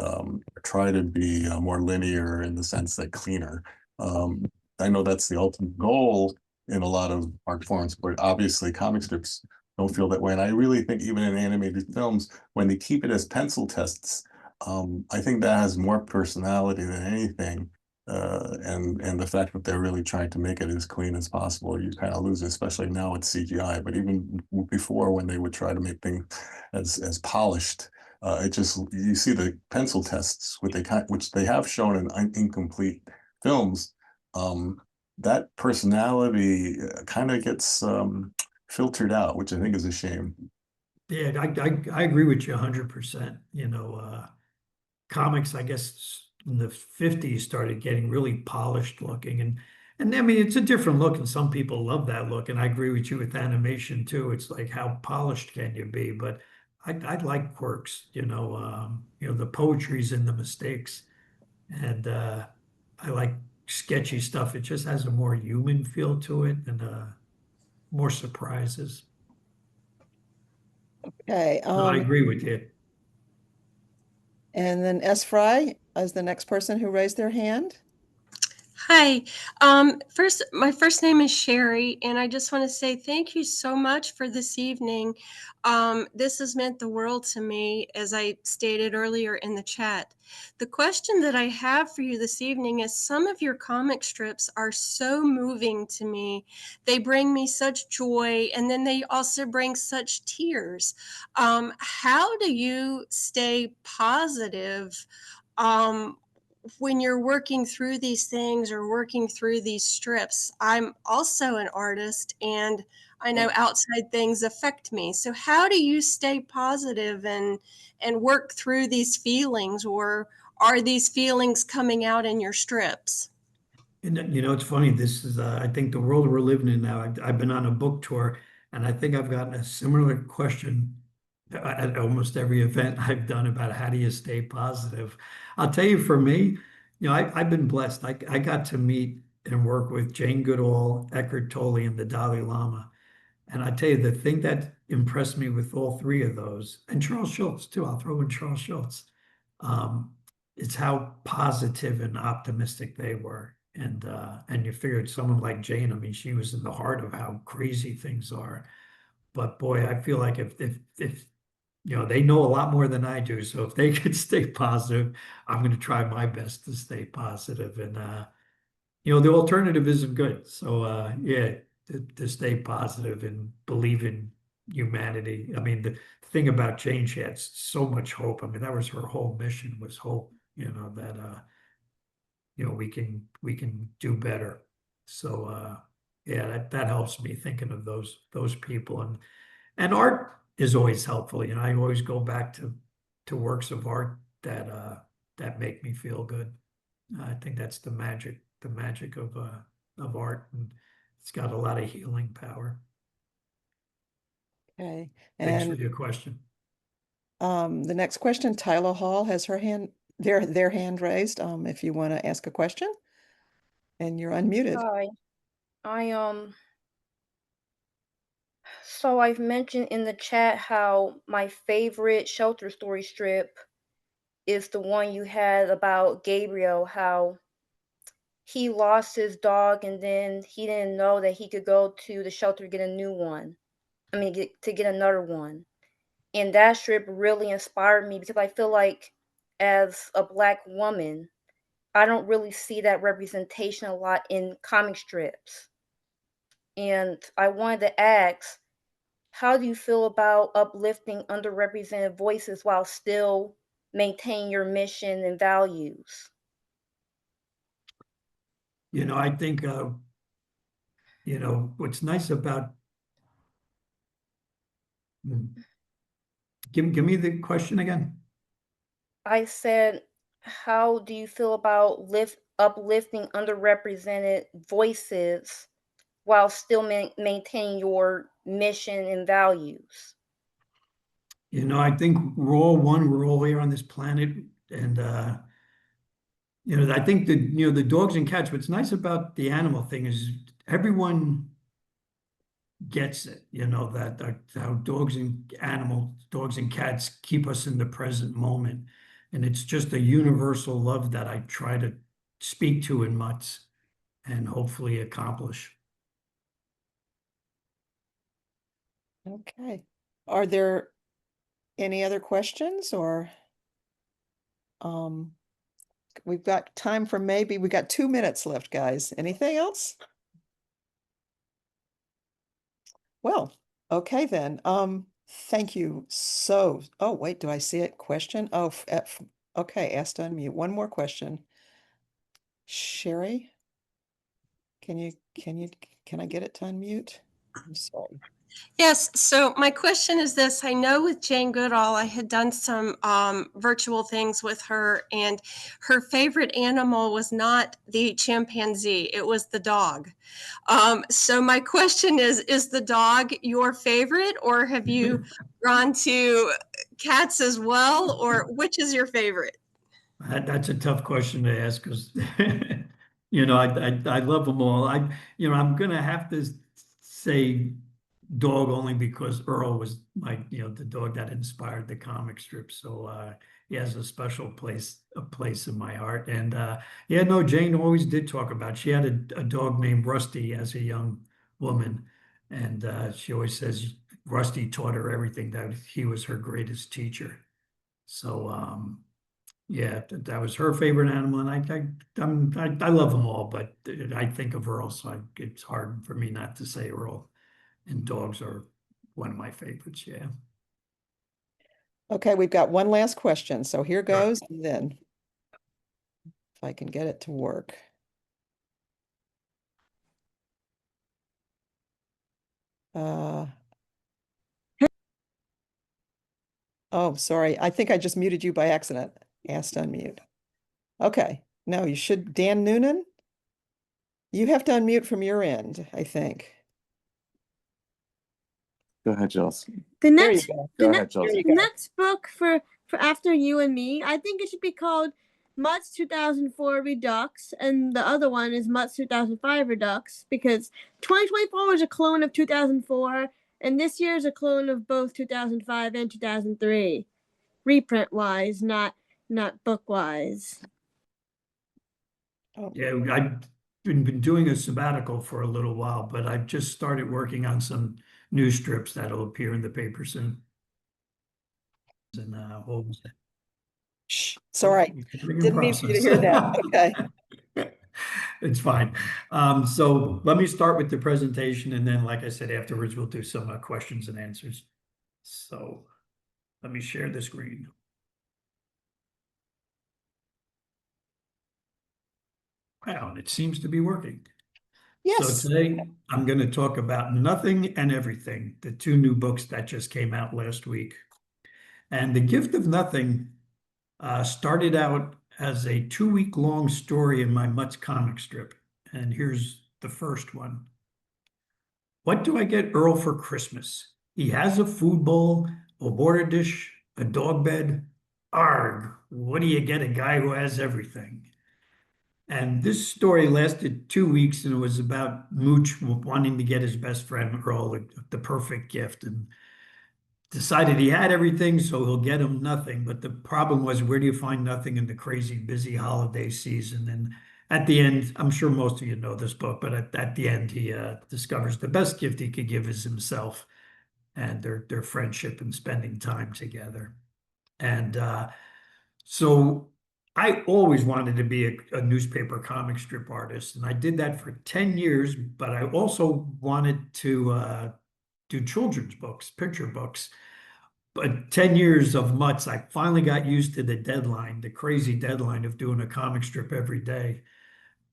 more linear in the sense that cleaner. Um, I know that's the ultimate goal in a lot of art forms, but obviously comic strips don't feel that way. And I really think even in animated films, when they keep it as pencil tests, I think that has more personality than anything. And the fact that they're really trying to make it as clean as possible, you kind of lose it, especially now with CGI. But even before, when they would try to make things as polished, it just, you see the pencil tests, which they have shown in incomplete films. That personality kind of gets filtered out, which I think is a shame. Yeah, I agree with you 100%. Comics, I guess in the 50s started getting really polished looking, and I mean it's a different look, and some people love that look. And I agree with you with animation too. It's like, how polished can you be? But I like quirks, the poetry's in the mistakes. And I like sketchy stuff. It just has a more human feel to it, and more surprises. Okay, No, I agree with you. and then S. Fry, as the next person who raised their hand. Hi. My first name is Sherry, and I just want to say thank you so much for this evening. This has meant the world to me, as I stated earlier in the chat. The question that I have for you this evening is some of your comic strips are so moving to me. They bring me such joy, and then they also bring such tears. How do you stay positive? When you're working through these things or working through these strips? I'm also an artist, and I know outside things affect me. So how do you stay positive and work through these feelings, or are these feelings coming out in your strips? And it's funny, this is, I think the world we're living in now, I've been on a book tour, and I think I've gotten a similar question at almost every event I've done about how do you stay positive. I'll tell you, for me, I've been blessed. I got to meet and work with Jane Goodall, Eckhart Tolle, and the Dalai Lama. And I tell you, the thing that impressed me with all three of those, and Charles Schultz too, I'll throw in Charles Schultz, um, it's how positive and optimistic they were. And you figured someone like Jane, I mean, she was in the heart of how crazy things are. But boy, I feel like if they know a lot more than I do. So if they could stay positive, I'm going to try my best to stay positive. And the alternative isn't good. So yeah, to stay positive and believe in humanity. I mean, the thing about Jane, she had so much hope. I mean, that was her whole mission, was hope, that we can do better. So yeah, that helps me thinking of those people. And art is always helpful. I always go back to works of art that make me feel good. I think that's the magic of art, and it's got a lot of healing power. Okay. Thanks for And your question. the next question, Tyler Hall has their hand raised. If you want to ask a question, and you're unmuted. Hi. I so I've mentioned in the chat how my favorite shelter story strip is the one you had about Gabriel, how he lost his dog and then he didn't know that he could go to the shelter to get a new one. To get another one. And that strip really inspired me because I feel like as a Black woman, I don't really see that representation a lot in comic strips. And I wanted to ask, how do you feel about uplifting underrepresented voices while still maintaining your mission and values? I think what's nice about give me the question again. I said, how do you feel about uplifting underrepresented voices while still maintaining your mission and values? I think we're all one, we're all here on this planet. And I think the dogs and cats, what's nice about the animal thing is everyone gets it, that how dogs and cats keep us in the present moment. And it's just a universal love that I try to speak to in MUTTS and hopefully accomplish. Okay. Are there any other questions, or we've got time for we got 2 minutes left, guys. Anything else? Well, okay then. Thank you. Oh wait, do I see it? Question? Oh, okay, asked to unmute. One more question. Sherry, can I get it to unmute? I'm sorry. Yes, so my question is this. I know with Jane Goodall, I had done some virtual things with her, and her favorite animal was not the chimpanzee, it was the dog. So my question is the dog your favorite, or have you gone to cats as well, or which is your favorite? That's a tough question to ask because, I love them all. I'm gonna have to say dog only because Earl was the dog that inspired the comic strip. So he has a special place in my heart. And yeah, no, Jane always did talk about, she had a dog named Rusty as a young woman. And she always says Rusty taught her everything, that he was her greatest teacher. So yeah, that was her favorite animal, and I love them all, but I think of Earl, so it's hard for me not to say Earl. And dogs are one of my favorites. Yeah. Okay, we've got one last question, so here Sure. goes, and then if I can get it to work. Oh, sorry. I think I just muted you by accident. Asked unmute. Okay, no, you should, Dan Noonan? You have to unmute from your end, I think. Go ahead, Jules. The There you next, go. Go the, ahead, next, Jules. There you the go. next book for After You and Me, I think it should be called MUTTS 2004 Redux, and the other one is MUTTS 2005 Redux, because 2024 was a clone of 2004, and this year is a clone of both 2005 and 2003, reprint wise, not book wise. Oh, Yeah, I've been doing a sabbatical for a little while, but I've just started working on some news strips that'll appear in the paper soon. And shh, it's all right. Bring Didn't mean for you to hear that. Okay. It's fine. So let me start with the presentation, and then, like I said, afterwards we'll do some questions and answers. So let me share the screen. Wow, and it seems to be working. Yes. So today I'm going to talk about Nothing and Everything, the two new books that just came out last week. And The Gift of Nothing started out as a 2-week long story in my MUTTS comic strip. And here's the first one. What do I get Earl for Christmas? He has a food bowl, a water dish, a dog bed. Arg, what do you get a guy who has everything? And this story lasted 2 weeks, and it was about Mooch wanting to get his best friend Earl the perfect gift, and decided he had everything, so he'll get him nothing. But the problem was, where do you find nothing in the crazy busy holiday season? And at the end, I'm sure most of you know this book, but at the end, he discovers the best gift he could give is himself and their friendship and spending time together. And so I always wanted to be a newspaper comic strip artist, and I did that for 10 years, but I also wanted to do children's books, picture books. But 10 years of MUTTS, I finally got used to the deadline, the crazy deadline of doing a comic strip every day.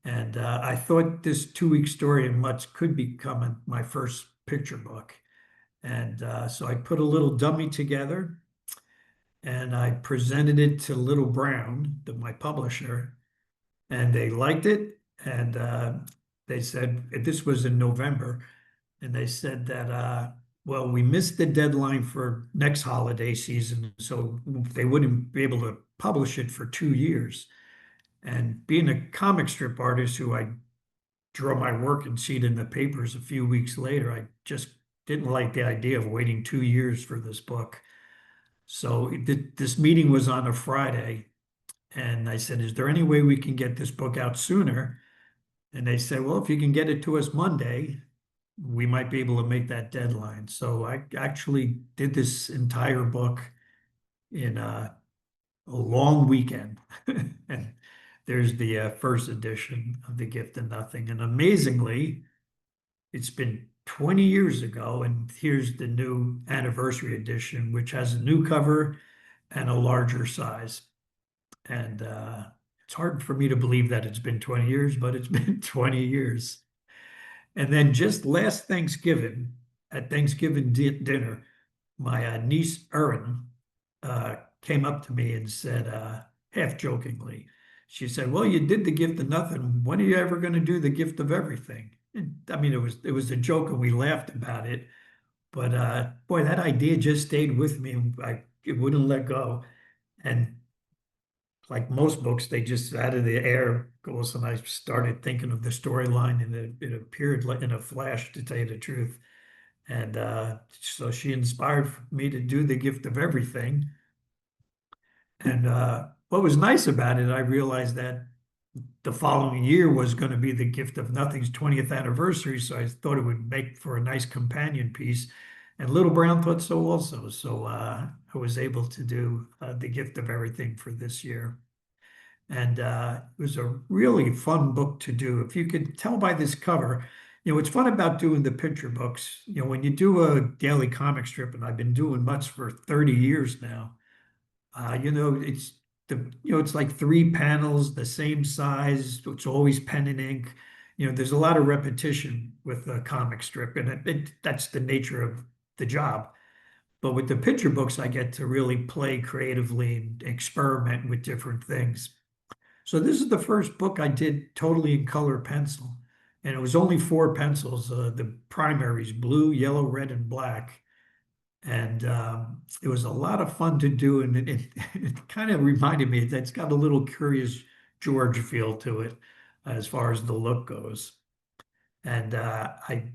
And I thought this 2-week story in MUTTS could become my first picture book. And so I put a little dummy together, and I presented it to Little Brown, my publisher, and they liked it. And they said, this was in November, and they said that, well, we missed the deadline for next holiday season, so they wouldn't be able to publish it for 2 years. And being a comic strip artist who I draw my work and see it in the papers a few weeks later, I just didn't like the idea of waiting 2 years for this book. So this meeting was on a Friday, and I said, is there any way we can get this book out sooner? And they said, well, if you can get it to us Monday, we might be able to make that deadline. So I actually did this entire book in a long weekend. And there's the first edition of The Gift of Nothing. And amazingly, it's been 20 years ago, and here's the new anniversary edition, which has a new cover and a larger size. And it's hard for me to believe that it's been 20 years, but it's been 20 years. And then just last Thanksgiving, at Thanksgiving dinner, my niece Erin came up to me and said, half jokingly, she said, well, you did The Gift of Nothing. When are you ever going to do The Gift of Everything? And, I mean, it was a joke, and we laughed about it. But boy, that idea just stayed with me. It wouldn't let go. And like most books, they just out of the air goes, and I started thinking of the storyline, and it appeared like in a flash, to tell you the truth. And so she inspired me to do The Gift of Everything. And what was nice about it, I realized that the following year was going to be the Gift of Nothing's 20th anniversary, so I thought it would make for a nice companion piece. And Little Brown thought so also. So I was able to do The Gift of Everything for this year. And it was a really fun book to do. If you could tell by this cover, what's fun about doing the picture books, when you do a daily comic strip, and I've been doing MUTTS for 30 years now, it's it's like 3 panels, the same size. It's always pen and ink. There's a lot of repetition with a comic strip, and that's the nature of the job. But with the picture books, I get to really play creatively and experiment with different things. So this is the first book I did totally in color pencil, and it was only 4 pencils. The primaries, blue, yellow, red, and black. And it was a lot of fun to do, and it kind of reminded me that it's got a little Curious George feel to it as far as the look goes. And I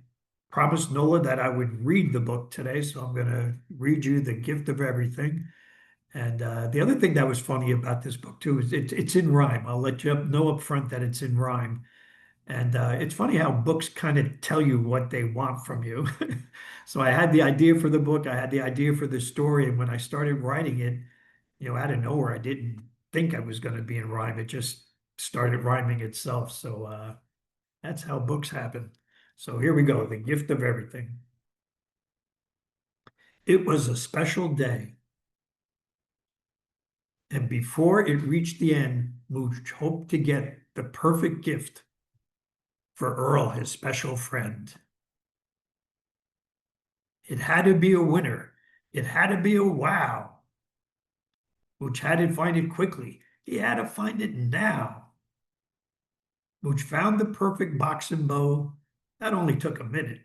promised Nola that I would read the book today, so I'm going to read you The Gift of Everything. And the other thing that was funny about this book too is it's in rhyme. I'll let you know up front that it's in rhyme. And it's funny how books kind of tell you what they want from you. So I had the idea for the book, I had the idea for the story, and when I started writing it, out of nowhere, I didn't think I was going to be in rhyme. It just started rhyming itself. So that's how books happen. So here we go, The Gift of Everything. It was a special day. And before it reached the end, Mooch hoped to get the perfect gift for Earl, his special friend. It had to be a winner. It had to be a wow. Mooch had to find it quickly. He had to find it now. Mooch found the perfect box and bow. That only took a minute.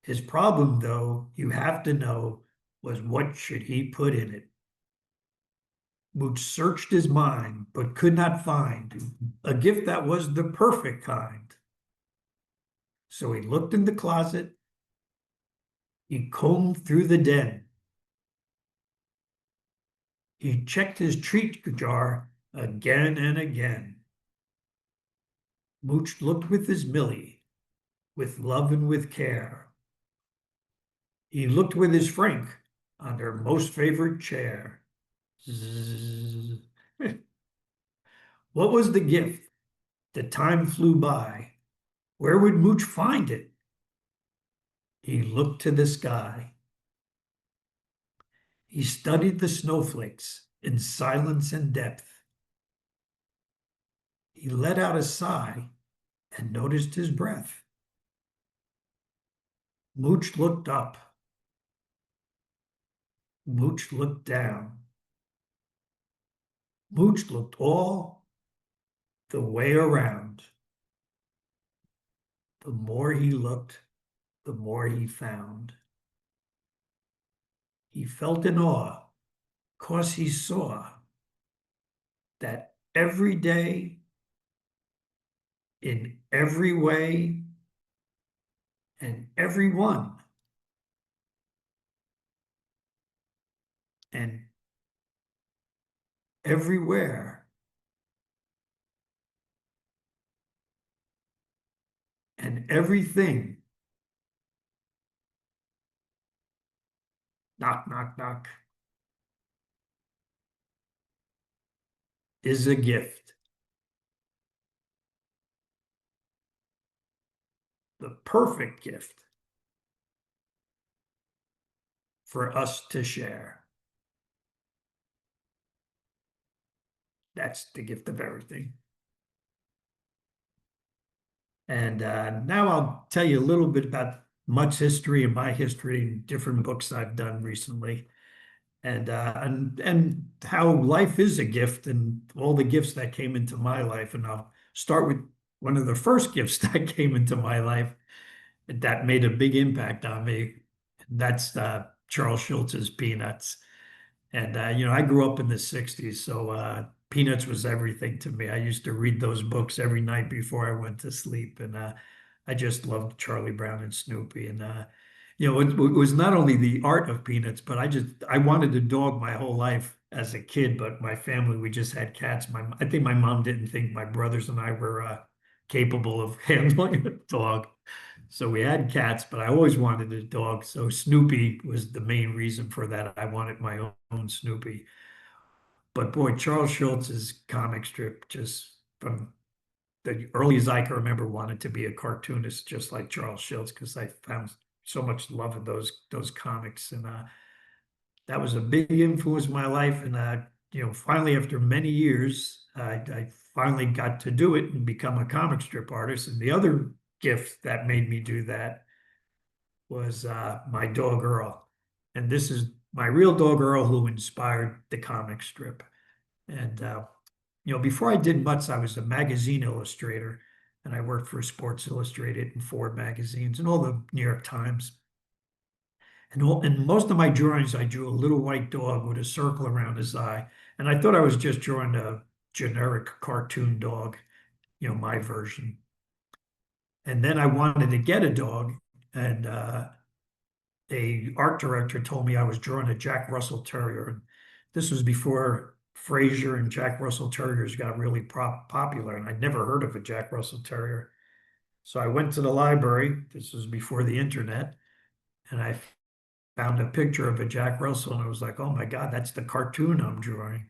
His problem, though, you have to know, was what should he put in it? Mooch searched his mind, but could not find a gift that was the perfect kind. So he looked in the closet. He combed through the den. He checked his treat jar again and again. Mooch looked with his Millie, with love and with care. He looked with his Frank on their most favorite chair. Zzz. What was the gift? The time flew by. Where would Mooch find it? He looked to the sky. He studied the snowflakes in silence and depth. He let out a sigh and noticed his breath. Mooch looked up. Mooch looked down. Mooch looked all the way around. The more he looked, the more he found. He felt in awe, 'cause he saw that every day, in every way, and everyone, and everywhere, and everything. Knock, knock, knock. Is a gift. The perfect gift for us to share. That's the gift of everything. And now I'll tell you a little bit about MUTTS history and my history and different books I've done recently, and how life is a gift and all the gifts that came into my life. And I'll start with one of the first gifts that came into my life that made a big impact on me. That's Charles Schulz's Peanuts. And I grew up in the 60s, so Peanuts was everything to me. I used to read those books every night before I went to sleep, and I just loved Charlie Brown and Snoopy. And it was not only the art of Peanuts, but I wanted a dog my whole life. as a kid, but my family, we just had cats. I think my mom didn't think my brothers and I were capable of handling a dog. So we had cats, but I always wanted a dog. So Snoopy was the main reason for that. I wanted my own Snoopy. But boy, Charles Schultz's comic strip, just from the earliest I can remember, wanted to be a cartoonist just like Charles Schultz, because I found so much love in those comics. And that was a big influence in my life. And finally, after many years, I finally got to do it and become a comic strip artist. And the other gift that made me do that was my dog Earl. And this is my real dog Earl, who inspired the comic strip. And before I did MUTTS, I was a magazine illustrator, and I worked for Sports Illustrated and Ford magazines and all the New York Times. And in most of my drawings, I drew a little white dog with a circle around his eye. And I thought I was just drawing a generic cartoon dog, my version. And then I wanted to get a dog, and a art director told me I was drawing a Jack Russell Terrier. And this was before Fraser and Jack Russell Terriers got really popular, and I'd never heard of a Jack Russell Terrier. So I went to the library. This was before the internet, and I found a picture of a Jack Russell, and I was like, oh my God, that's the cartoon I'm drawing.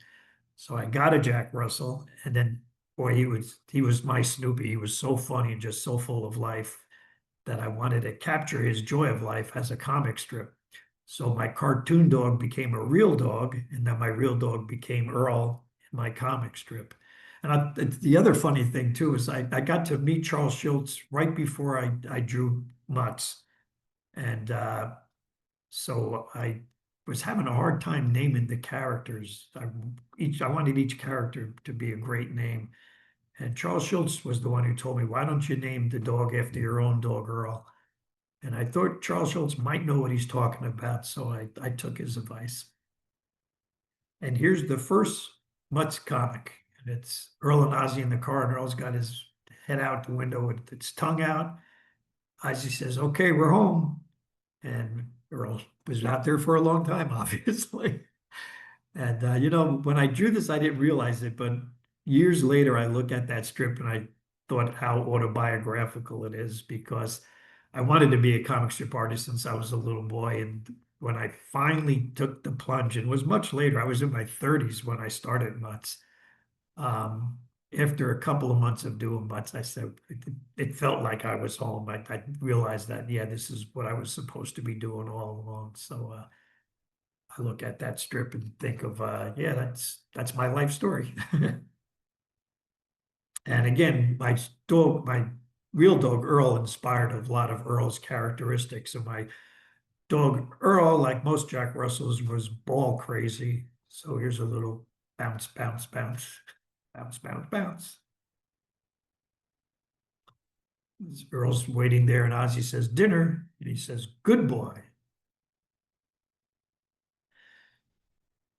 So I got a Jack Russell, and then boy, he was my Snoopy. He was so funny and just so full of life that I wanted to capture his joy of life as a comic strip. So my cartoon dog became a real dog, and then my real dog became Earl in my comic strip. And the other funny thing too is I got to meet Charles Schultz right before I drew MUTTS. And so I was having a hard time naming the characters. I wanted each character to be a great name. And Charles Schultz was the one who told me, why don't you name the dog after your own dog, Earl? And I thought Charles Schultz might know what he's talking about, so I took his advice. And here's the first MUTTS comic. And it's Earl and Ozzy in the car, and Earl's got his head out the window with its tongue out. Ozzy says, okay, we're home. And Earl was out there for a long time, obviously. And, when I drew this, I didn't realize it, but years later, I look at that strip and I thought how autobiographical it is, because I wanted to be a comic strip artist since I was a little boy. And when I finally took the plunge, and it was much later, I was in my 30s when I started MUTTS. After a couple of months of doing MUTTS, I said, it felt like I was home. I realized that, yeah, this is what I was supposed to be doing all along. So I look at that strip and think of, yeah, that's my life story. And again, my real dog Earl inspired a lot of Earl's characteristics. And my dog Earl, like most Jack Russells, was ball crazy. So here's a little bounce, bounce, bounce, bounce, bounce, bounce. Earl's waiting there, and Ozzy says, dinner. And he says, good boy.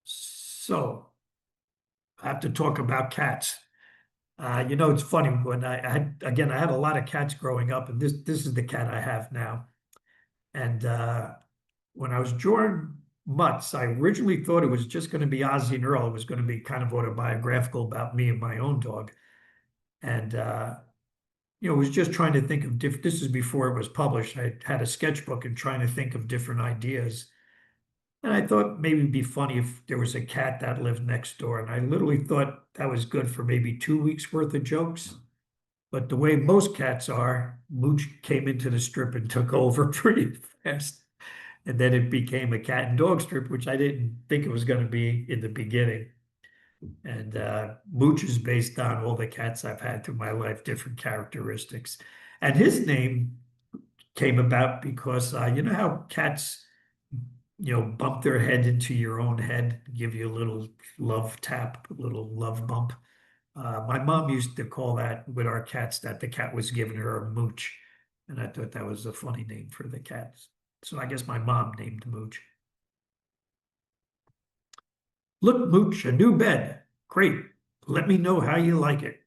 So I have to talk about cats. It's funny when I had a lot of cats growing up, and this is the cat I have now. And when I was drawing MUTTS, I originally thought it was just going to be Ozzy and Earl. It was going to be kind of autobiographical about me and my own dog. And was just trying to think of this is before it was published. I had a sketchbook and trying to think of different ideas. And I thought maybe it'd be funny if there was a cat that lived next door. And I literally thought that was good for maybe 2 weeks worth of jokes. But the way most cats are, Mooch came into the strip and took over pretty fast. And then it became a cat and dog strip, which I didn't think it was going to be in the beginning. And Mooch is based on all the cats I've had through my life, different characteristics. And his name came about because you know how cats bump their head into your own head, give you a little love tap, a little love bump. My mom used to call that with our cats that the cat was giving her a mooch. And I thought that was a funny name for the cats. So I guess my mom named Mooch. Look, Mooch, a new bed. Great. Let me know how you like it.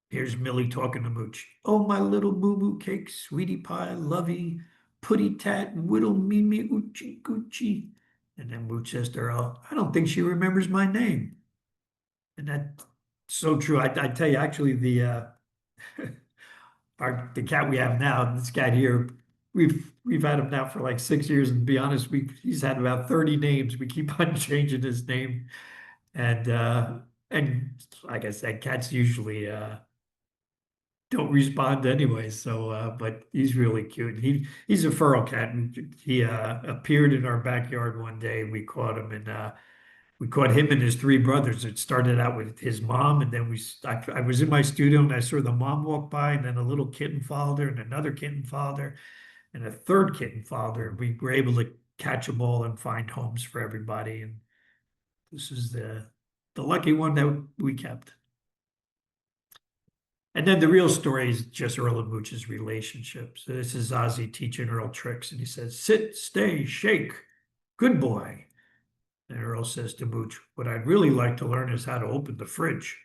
Here's Millie talking to Mooch. Oh, my little moo-moo cake, sweetie pie, lovey, putty tat, whittle mimi, oochie goochie. And then Mooch says to Earl, I don't think she remembers my name. And that's so true. I tell you, actually, the cat we have now, this cat here, we've had him now for like 6 years, and to be honest, he's had about 30 names. We keep on changing his name. And like I said, cats usually don't respond anyway. So but he's really cute. He's a feral cat, and he appeared in our backyard one day. We caught him, and we caught him and his three brothers. It started out with his mom, and then I was in my studio and I saw the mom walk by, and then a little kitten followed her, and another kitten followed her, and a third kitten followed her. We were able to catch them all and find homes for everybody. And this is the lucky one that we kept. And then the real story is just Earl and Mooch's relationship. So this is Ozzy teaching Earl tricks, and he says, sit, stay, shake, good boy. And Earl says to Mooch, what I'd really like to learn is how to open the fridge.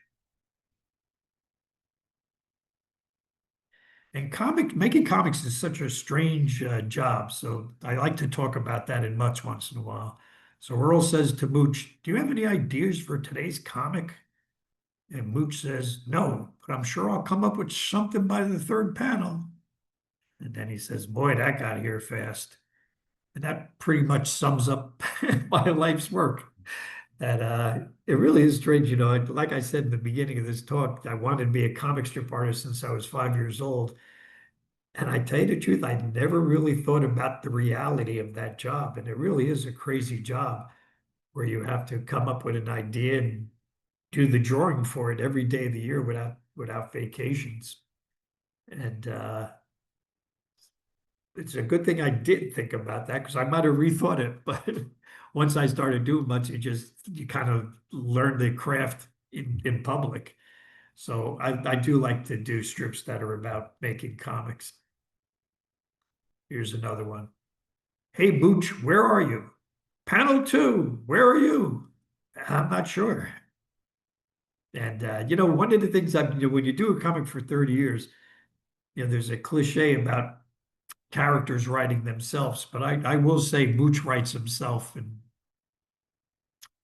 And making comics is such a strange job. So I like to talk about that in MUTTS once in a while. So Earl says to Mooch, do you have any ideas for today's comic? And Mooch says, no, but I'm sure I'll come up with something by the third panel. And then he says, boy, that got here fast. And that pretty much sums up my life's work. That it really is strange, you know. Like I said in the beginning of this talk, I wanted to be a comic strip artist since I was 5 years old. And I tell you the truth, I never really thought about the reality of that job. And it really is a crazy job where you have to come up with an idea and do the drawing for it every day of the year without vacations. And it's a good thing I did think about that, because I might have rethought it. But once I started doing much, you kind of learn the craft in public. So I do like to do strips that are about making comics. Here's another one. Hey, Mooch, where are you? Panel 2, where are you? I'm not sure. And you know, one of the things when you do a comic for 30 years, you know, there's a cliche about characters writing themselves, but I will say Mooch writes himself. And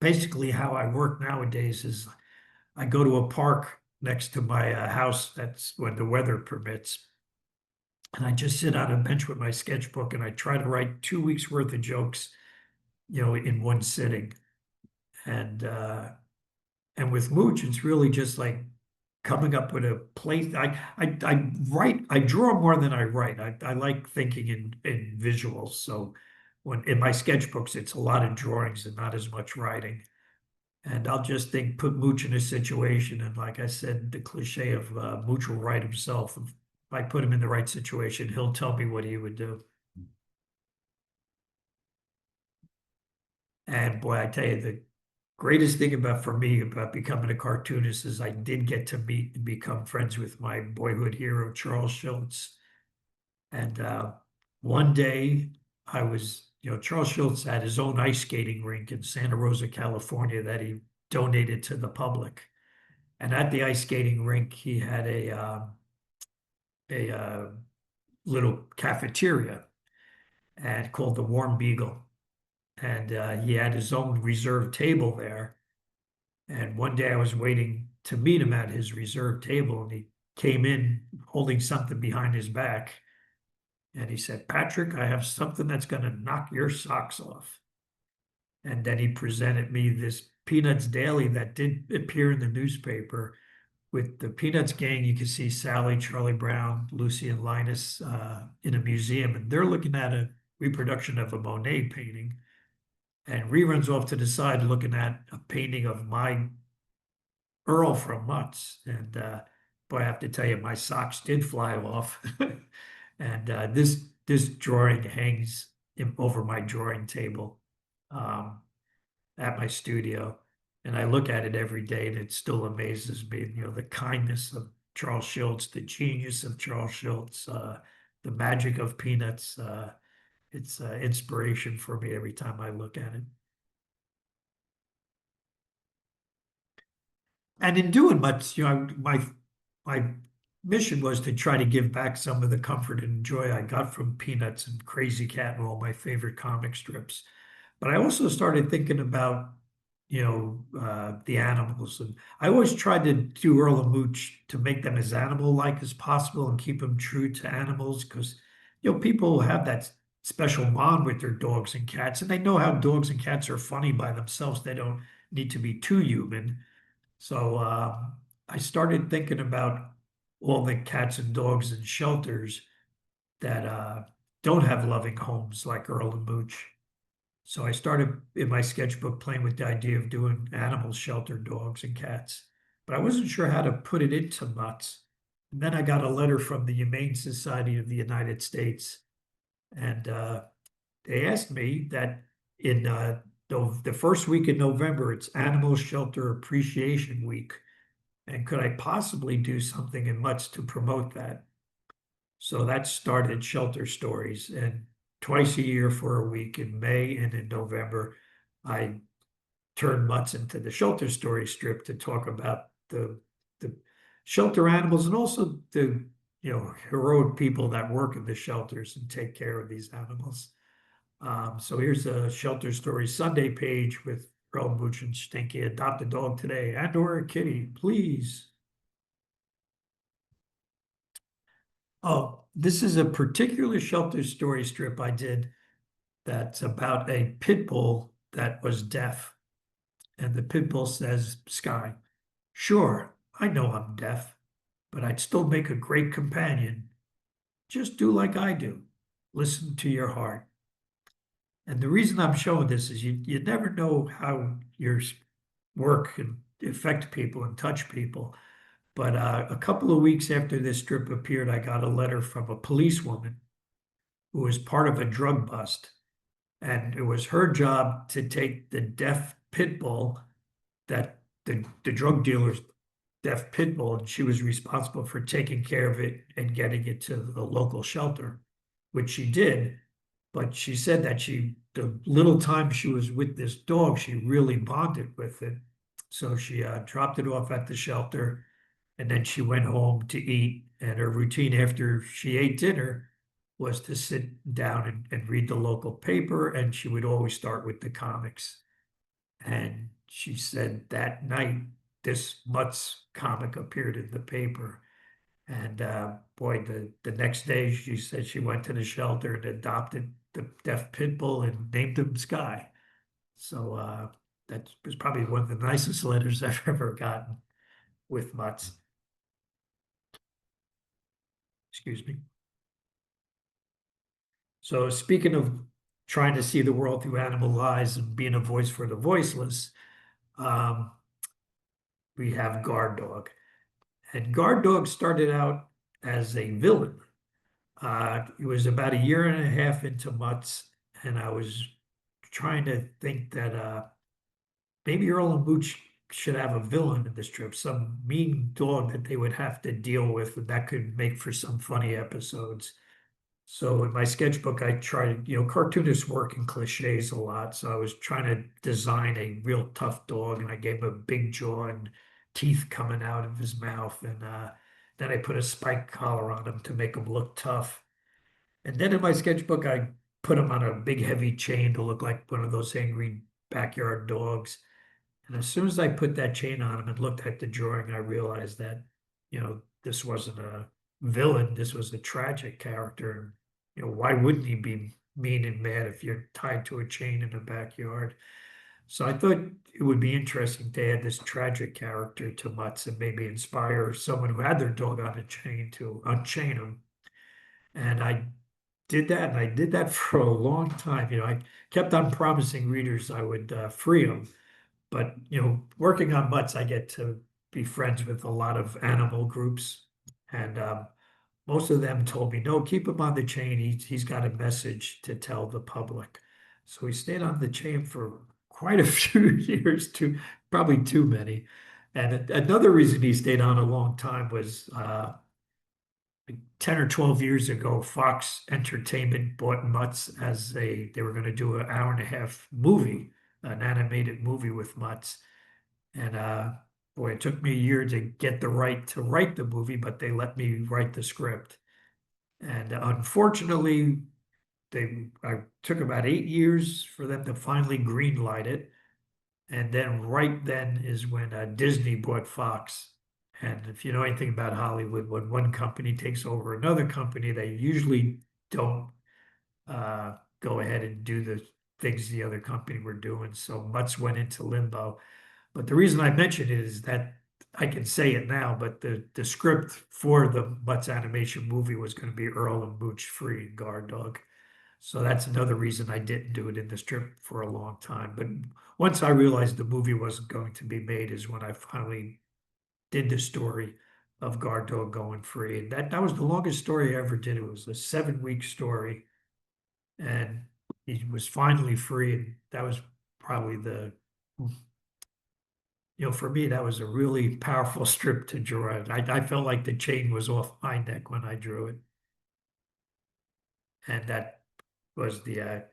basically how I work nowadays is I go to a park next to my house, that's when the weather permits, and I just sit on a bench with my sketchbook and I try to write 2 weeks worth of jokes, you know, in one sitting. And with Mooch, it's really just like coming up with a place. I draw more than I write. I like thinking in visuals. So when in my sketchbooks, it's a lot of drawings and not as much writing. And I'll just put Mooch in a situation. And like I said, the cliche of Mooch will write himself. If I put him in the right situation, he'll tell me what he would do. And boy, I tell you, the greatest thing for me about becoming a cartoonist is I did get to meet and become friends with my boyhood hero, Charles Schultz. And one day I was, you know, Charles Schultz had his own ice skating rink in Santa Rosa, California, that he donated to the public. And at the ice skating rink, he had a little cafeteria and called the Warm Beagle. And he had his own reserved table there. And one day I was waiting to meet him at his reserved table, and he came in holding something behind his back. And he said, Patrick, I have something that's going to knock your socks off. And then he presented me this Peanuts Daily that did appear in the newspaper with the Peanuts gang. You can see Sally, Charlie Brown, Lucy, and Linus in a museum. And they're looking at a reproduction of a Monet painting. And reruns off to the side looking at a painting of my Earl from MUTTS. And boy, I have to tell you, my socks did fly off. And this drawing hangs over my drawing table at my studio. And I look at it every day, and it still amazes me. You know, the kindness of Charles Schultz, the genius of Charles Schultz, the magic of Peanuts. It's inspiration for me every time I look at it. And in doing MUTTS, you know, my mission was to try to give back some of the comfort and joy I got from Peanuts and Crazy Cat and all my favorite comic strips. But I also started thinking about, the animals. And I always tried to do Earl and Mooch to make them as animal-like as possible and keep them true to animals because, people have that special bond with their dogs and cats, and they know how dogs and cats are funny by themselves. They don't need to be too human. So I started thinking about all the cats and dogs in shelters that don't have loving homes like Earl and Mooch. So I started in my sketchbook playing with the idea of doing animal shelter dogs and cats, but I wasn't sure how to put it into MUTTS. And then I got a letter from the Humane Society of the United States, and they asked me that in the first week in November, it's Animal Shelter Appreciation Week, and could I possibly do something in MUTTS to promote that? So that started Shelter Stories, and twice a year for a week in May and in November, I turn MUTTS into the Shelter Story strip to talk about the shelter animals and also the heroic people that work in the shelters and take care of these animals. So here's a Shelter Story Sunday page with Earl, Mooch, and Stinky. Adopt a dog today and or a kitty, please. Oh, this is a particular Shelter Story strip I did that's about a pit bull that was deaf. And the pit bull says, Sky, sure, I know I'm deaf, but I'd still make a great companion. Just do like I do. Listen to your heart. And the reason I'm showing this is you never know how your work can affect people and touch people. But a couple of weeks after this strip appeared, I got a letter from a policewoman who was part of a drug bust. And it was her job to take the deaf pit bull that the drug dealer's deaf pit bull, and she was responsible for taking care of it and getting it to the local shelter, which she did. But she said that the little time she was with this dog, she really bonded with it. So she dropped it off at the shelter, and then she went home to eat. And her routine after she ate dinner was to sit down and read the local paper, and she would always start with the comics. And she said that night, this MUTTS comic appeared in the paper. And boy, the next day, she said she went to the shelter and adopted the deaf pit bull and named him Sky. So that was probably one of the nicest letters I've ever gotten with MUTTS. Excuse me. So speaking of trying to see the world through animal eyes and being a voice for the voiceless, we have Guard Dog. And Guard Dog started out as a villain. It was about a year and a half into MUTTS, and I was trying to think that maybe Earl and Mooch should have a villain in the strip, some mean dog that they would have to deal with, and that could make for some funny episodes. So in my sketchbook, I tried, cartoonists work in cliches a lot. So I was trying to design a real tough dog, and I gave him a big jaw and teeth coming out of his mouth. And then I put a spike collar on him to make him look tough. And then in my sketchbook, I put him on a big heavy chain to look like one of those angry backyard dogs. And as soon as I put that chain on him and looked at the drawing, I realized that, this wasn't a villain, this was a tragic character. Why wouldn't he be mean and mad if you're tied to a chain in the backyard? So I thought it would be interesting to add this tragic character to MUTTS and maybe inspire someone who had their dog on a chain to unchain him. And I did that, and I did that for a long time. I kept on promising readers I would free him. But, working on MUTTS, I get to be friends with a lot of animal groups. And most of them told me, no, keep him on the chain. He's got a message to tell the public. So he stayed on the chain for quite a few years, probably too many. And another reason he stayed on a long time was 10 or 12 years ago, Fox Entertainment bought MUTTS as they were going to do an hour and a half movie, an animated movie with MUTTS. And boy, it took me a year to get the right to write the movie, but they let me write the script. And unfortunately, I took about 8 years for them to finally green light it. And then right then is when Disney bought Fox. And if you know anything about Hollywood, when one company takes over another company, they usually don't go ahead and do the things the other company were doing. So MUTTS went into limbo. But the reason I mention it is that I can say it now, but the script for the MUTTS animation movie was going to be Earl and Mooch free and guard dog. So that's another reason I didn't do it in the strip for a long time. But once I realized the movie wasn't going to be made is when I finally did the story of guard dog going free. And that was the longest story I ever did. It was a 7-week story. And he was finally free. And that was probably for me, that was a really powerful strip to draw. I felt like the chain was off my neck when I drew it. And that was the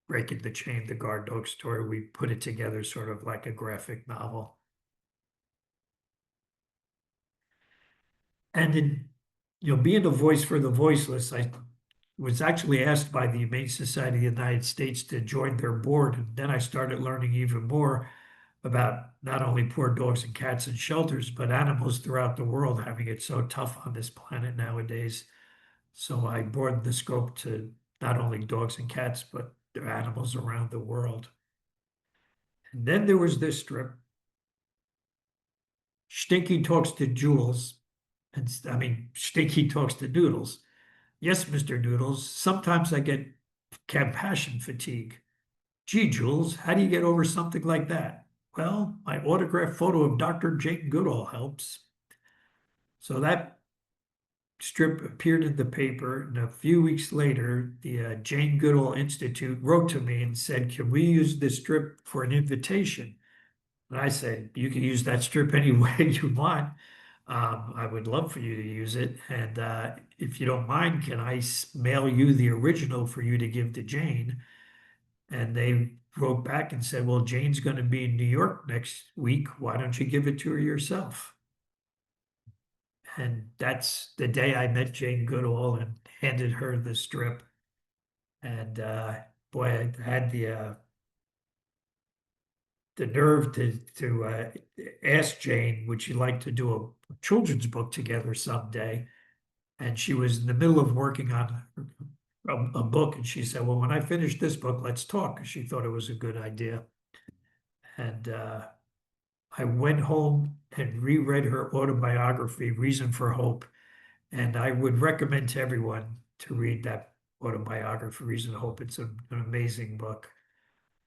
Breaking the Chain, the guard dog story. We put it together sort of like a graphic novel. And in, being a voice for the voiceless, I was actually asked by the Humane Society of the United States to join their board. And then I started learning even more about not only poor dogs and cats in shelters, but animals throughout the world having it so tough on this planet nowadays. So I broadened the scope to not only dogs and cats, but their animals around the world. And then there was this strip. Stinky talks to Jules. Stinky talks to Doodles. Yes, Mr. Doodles, sometimes I get compassion fatigue. Gee, Jules, how do you get over something like that? Well, my autographed photo of Dr. Jane Goodall helps. So that strip appeared in the paper, and a few weeks later, the Jane Goodall Institute wrote to me and said, can we use this strip for an invitation? And I said, you can use that strip any way you want. I would love for you to use it. And if you don't mind, can I mail you the original for you to give to Jane? And they wrote back and said, well, Jane's going to be in New York next week. Why don't you give it to her yourself? And that's the day I met Jane Goodall and handed her the strip. And boy, I had the nerve to ask Jane, would she like to do a children's book together someday? And she was in the middle of working on a book, and she said, well, when I finish this book, let's talk, because she thought it was a good idea. And I went home and reread her autobiography, Reason for Hope, and I would recommend to everyone to read that autobiography, Reason for Hope. It's an amazing book.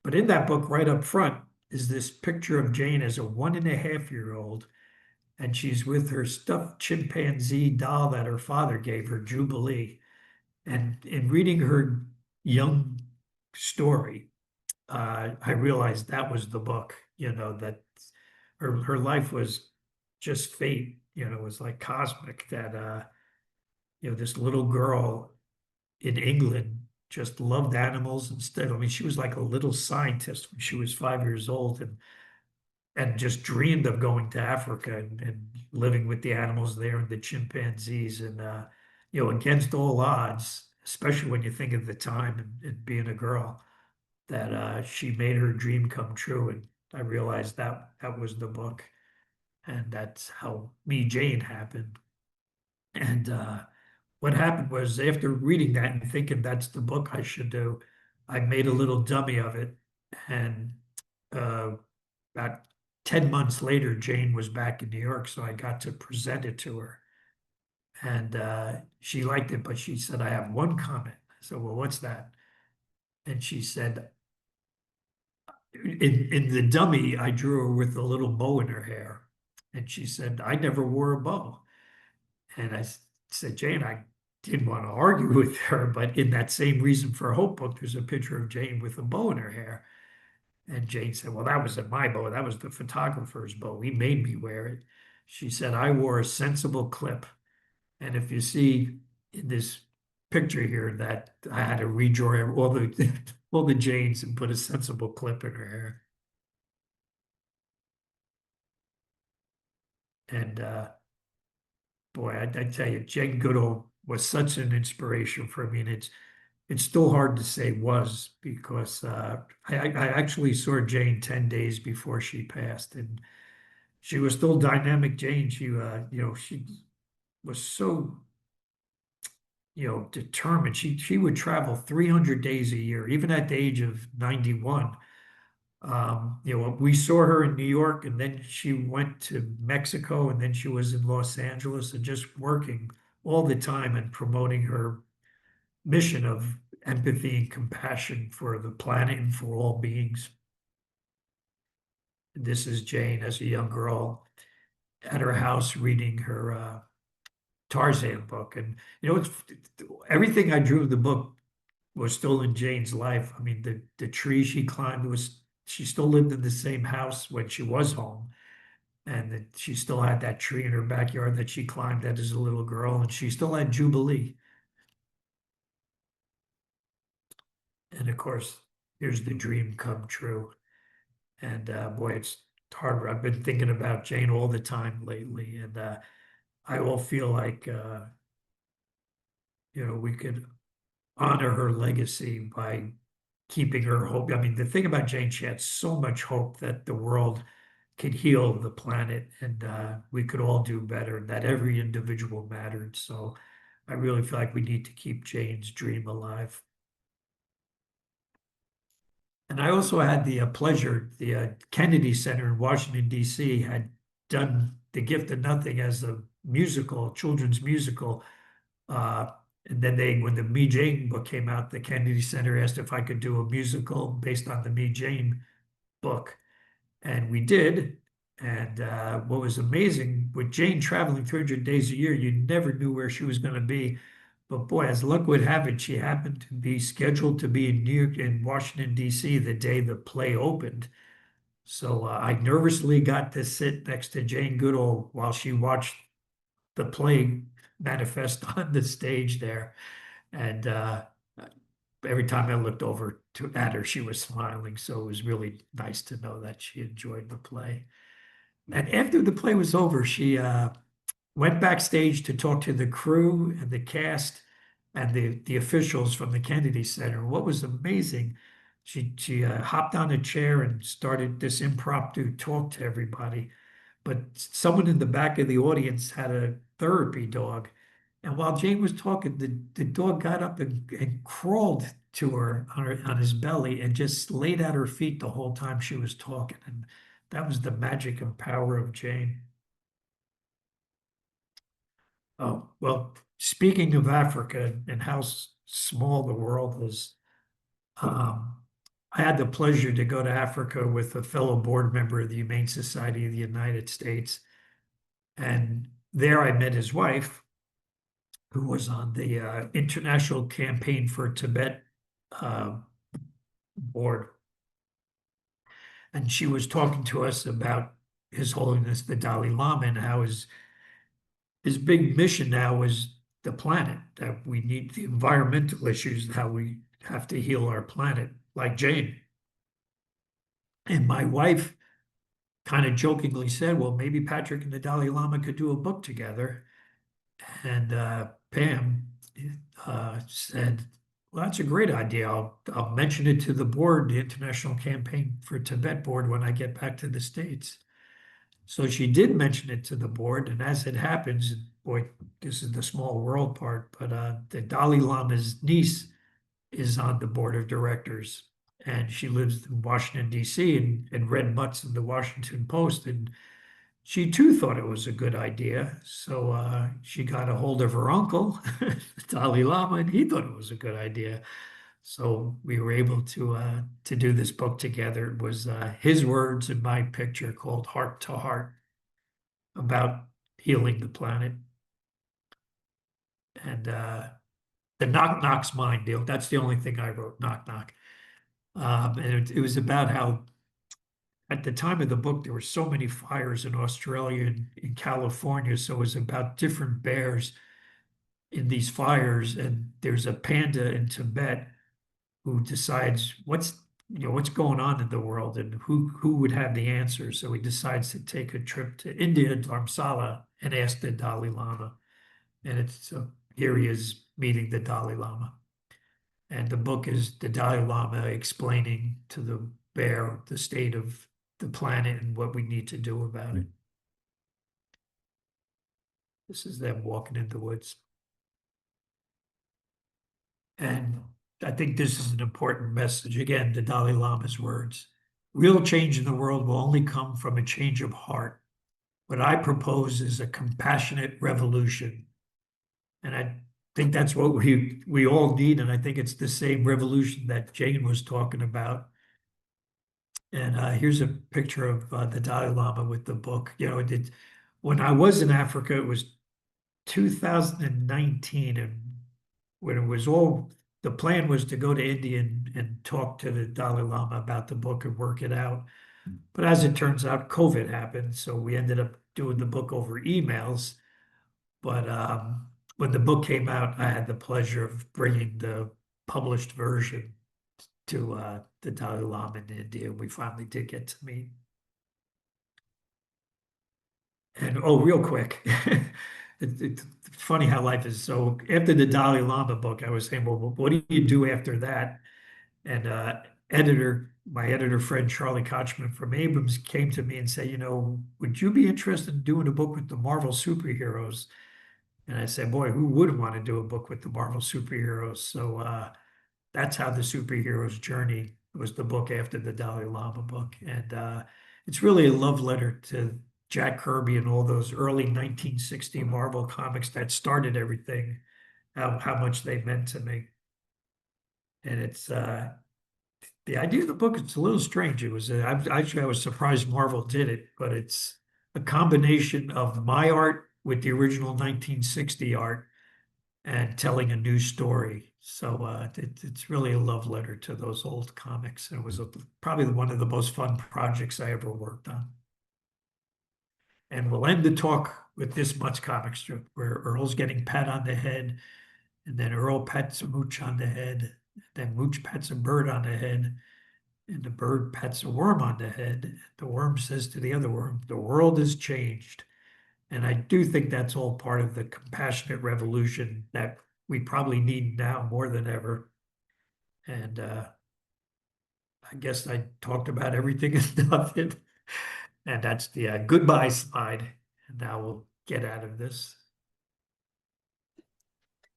But in that book, right up front, is this picture of Jane as a 1.5-year-old, and she's with her stuffed chimpanzee doll that her father gave her, Jubilee. And in reading her young story, I realized that was the book, that her life was just fate, it was like cosmic, that, this little girl in England just loved animals instead. She was like a little scientist when she was 5 years old and just dreamed of going to Africa and living with the animals there and the chimpanzees and, against all odds, especially when you think of the time and being a girl, that she made her dream come true. And I realized that was the book. And that's how Me, Jane happened. And what happened was, after reading that and thinking that's the book I should do, I made a little dummy of it. And about 10 months later, Jane was back in New York, so I got to present it to her. And she liked it, but she said, I have one comment. I said, well, what's that? And she said, in the dummy, I drew her with a little bow in her hair. And she said, I never wore a bow. And I said, Jane, I didn't want to argue with her, but in that same Reason for Hope book, there's a picture of Jane with a bow in her hair. And Jane said, well, that wasn't my bow. That was the photographer's bow. He made me wear it. She said, I wore a sensible clip. And if you see in this picture here that I had to redraw all the Janes and put a sensible clip in her hair. And boy, I tell you, Jane Goodall was such an inspiration for me, and it's still hard to say was, because I actually saw Jane 10 days before she passed, and she was still dynamic Jane. She she was so determined. She would travel 300 days a year, even at the age of 91. We saw her in New York, and then she went to Mexico, and then she was in Los Angeles, and just working all the time and promoting her mission of empathy and compassion for the planet and for all beings. This is Jane as a young girl at her house reading her Tarzan book. And it's everything I drew in the book was still in Jane's life. I mean, the tree she climbed she still lived in the same house when she was home. And that she still had that tree in her backyard that she climbed at as a little girl, and she still had Jubilee. And of course, here's the dream come true. And boy, it's hard. I've been thinking about Jane all the time lately, and I will feel like we could honor her legacy by keeping her hope. I mean, the thing about Jane, she had so much hope that the world could heal the planet, and we could all do better, and that every individual mattered. So I really feel like we need to keep Jane's dream alive. And I also had the pleasure, the Kennedy Center in Washington, D.C. had done The Gift of Nothing as a musical, children's musical. And then when the Me Jane book came out, the Kennedy Center asked if I could do a musical based on the Me Jane book. And we did. And what was amazing, with Jane traveling 300 days a year, you never knew where she was going to be. But boy, as luck would have it, she happened to be scheduled to be in Washington, D.C. the day the play opened. So I nervously got to sit next to Jane Goodall while she watched the play manifest on the stage there. And every time I looked over at her, she was smiling. So it was really nice to know that she enjoyed the play. And after the play was over, she went backstage to talk to the crew and the cast and the officials from the Kennedy Center. What was amazing, she hopped on a chair and started this impromptu talk to everybody. But someone in the back of the audience had a therapy dog. And while Jane was talking, the dog got up and crawled to her on his belly and just laid at her feet the whole time she was talking. And that was the magic and power of Jane. Oh, well, speaking of Africa and how small the world is, I had the pleasure to go to Africa with a fellow board member of the Humane Society of the United States. And there I met his wife, who was on the International Campaign for Tibet board. And she was talking to us about His Holiness the Dalai Lama and how his big mission now is the planet, that we need the environmental issues, how we have to heal our planet, like Jane. And my wife kind of jokingly said, well, maybe Patrick and the Dalai Lama could do a book together. And Pam said, well, that's a great idea. I'll mention it to the board, the International Campaign for Tibet board, when I get back to the States. So she did mention it to the board, and as it happens, boy, this is the small world part, but the Dalai Lama's niece is on the board of directors, and she lives in Washington, D.C. and read MUTTS in the Washington Post, and she too thought it was a good idea. So she got a hold of her uncle, Dalai Lama, and he thought it was a good idea. So we were able to do this book together. It was his words and my picture, called Heart to Heart, about healing the planet. And the Knock Knock's Mine deal, that's the only thing I wrote, Knock Knock. And it was about how at the time of the book, there were so many fires in Australia and in California. So it was about different bears in these fires. And there's a panda in Tibet who decides, what's going on in the world and who would have the answers. So he decides to take a trip to India, Dharamsala, and ask the Dalai Lama. And it's here he is meeting the Dalai Lama. And the book is the Dalai Lama explaining to the bear the state of the planet and what we need to do about it. This is them walking in the woods. And I think this is an important message. Again, the Dalai Lama's words. Real change in the world will only come from a change of heart. What I propose is a compassionate revolution. And I think that's what we all need. And I think it's the same revolution that Jane was talking about. And here's a picture of the Dalai Lama with the book. When I was in Africa, it was 2019, and when it was all, the plan was to go to India and talk to the Dalai Lama about the book and work it out. But as it turns out, COVID happened, so we ended up doing the book over emails. But when the book came out, I had the pleasure of bringing the published version to the Dalai Lama in India. We finally did get to meet. And real quick, it's funny how life is. So after the Dalai Lama book, I was saying, well, what do you do after that? And my editor friend Charlie Kochman from Abrams came to me and said, would you be interested in doing a book with the Marvel superheroes? And I said, boy, who wouldn't want to do a book with the Marvel superheroes? So that's how the superhero's journey was, the book after the Dalai Lama book. And it's really a love letter to Jack Kirby and all those early 1960 Marvel comics that started everything, how much they meant to me. And it's the idea of the book, it's a little strange. It was I was surprised Marvel did it, but it's a combination of my art with the original 1960 art and telling a new story. So it's really a love letter to those old comics. And it was probably one of the most fun projects I ever worked on. And we'll end the talk with this MUTTS comic strip where Earl's getting pat on the head, and then Earl pats Mooch on the head, then Mooch pats a bird on the head, and the bird pats a worm on the head. The worm says to the other worm, the world has changed. And I do think that's all part of the compassionate revolution that we probably need now more than ever. And I guess I talked about everything and nothing. And that's the goodbye slide. And now we'll get out of this.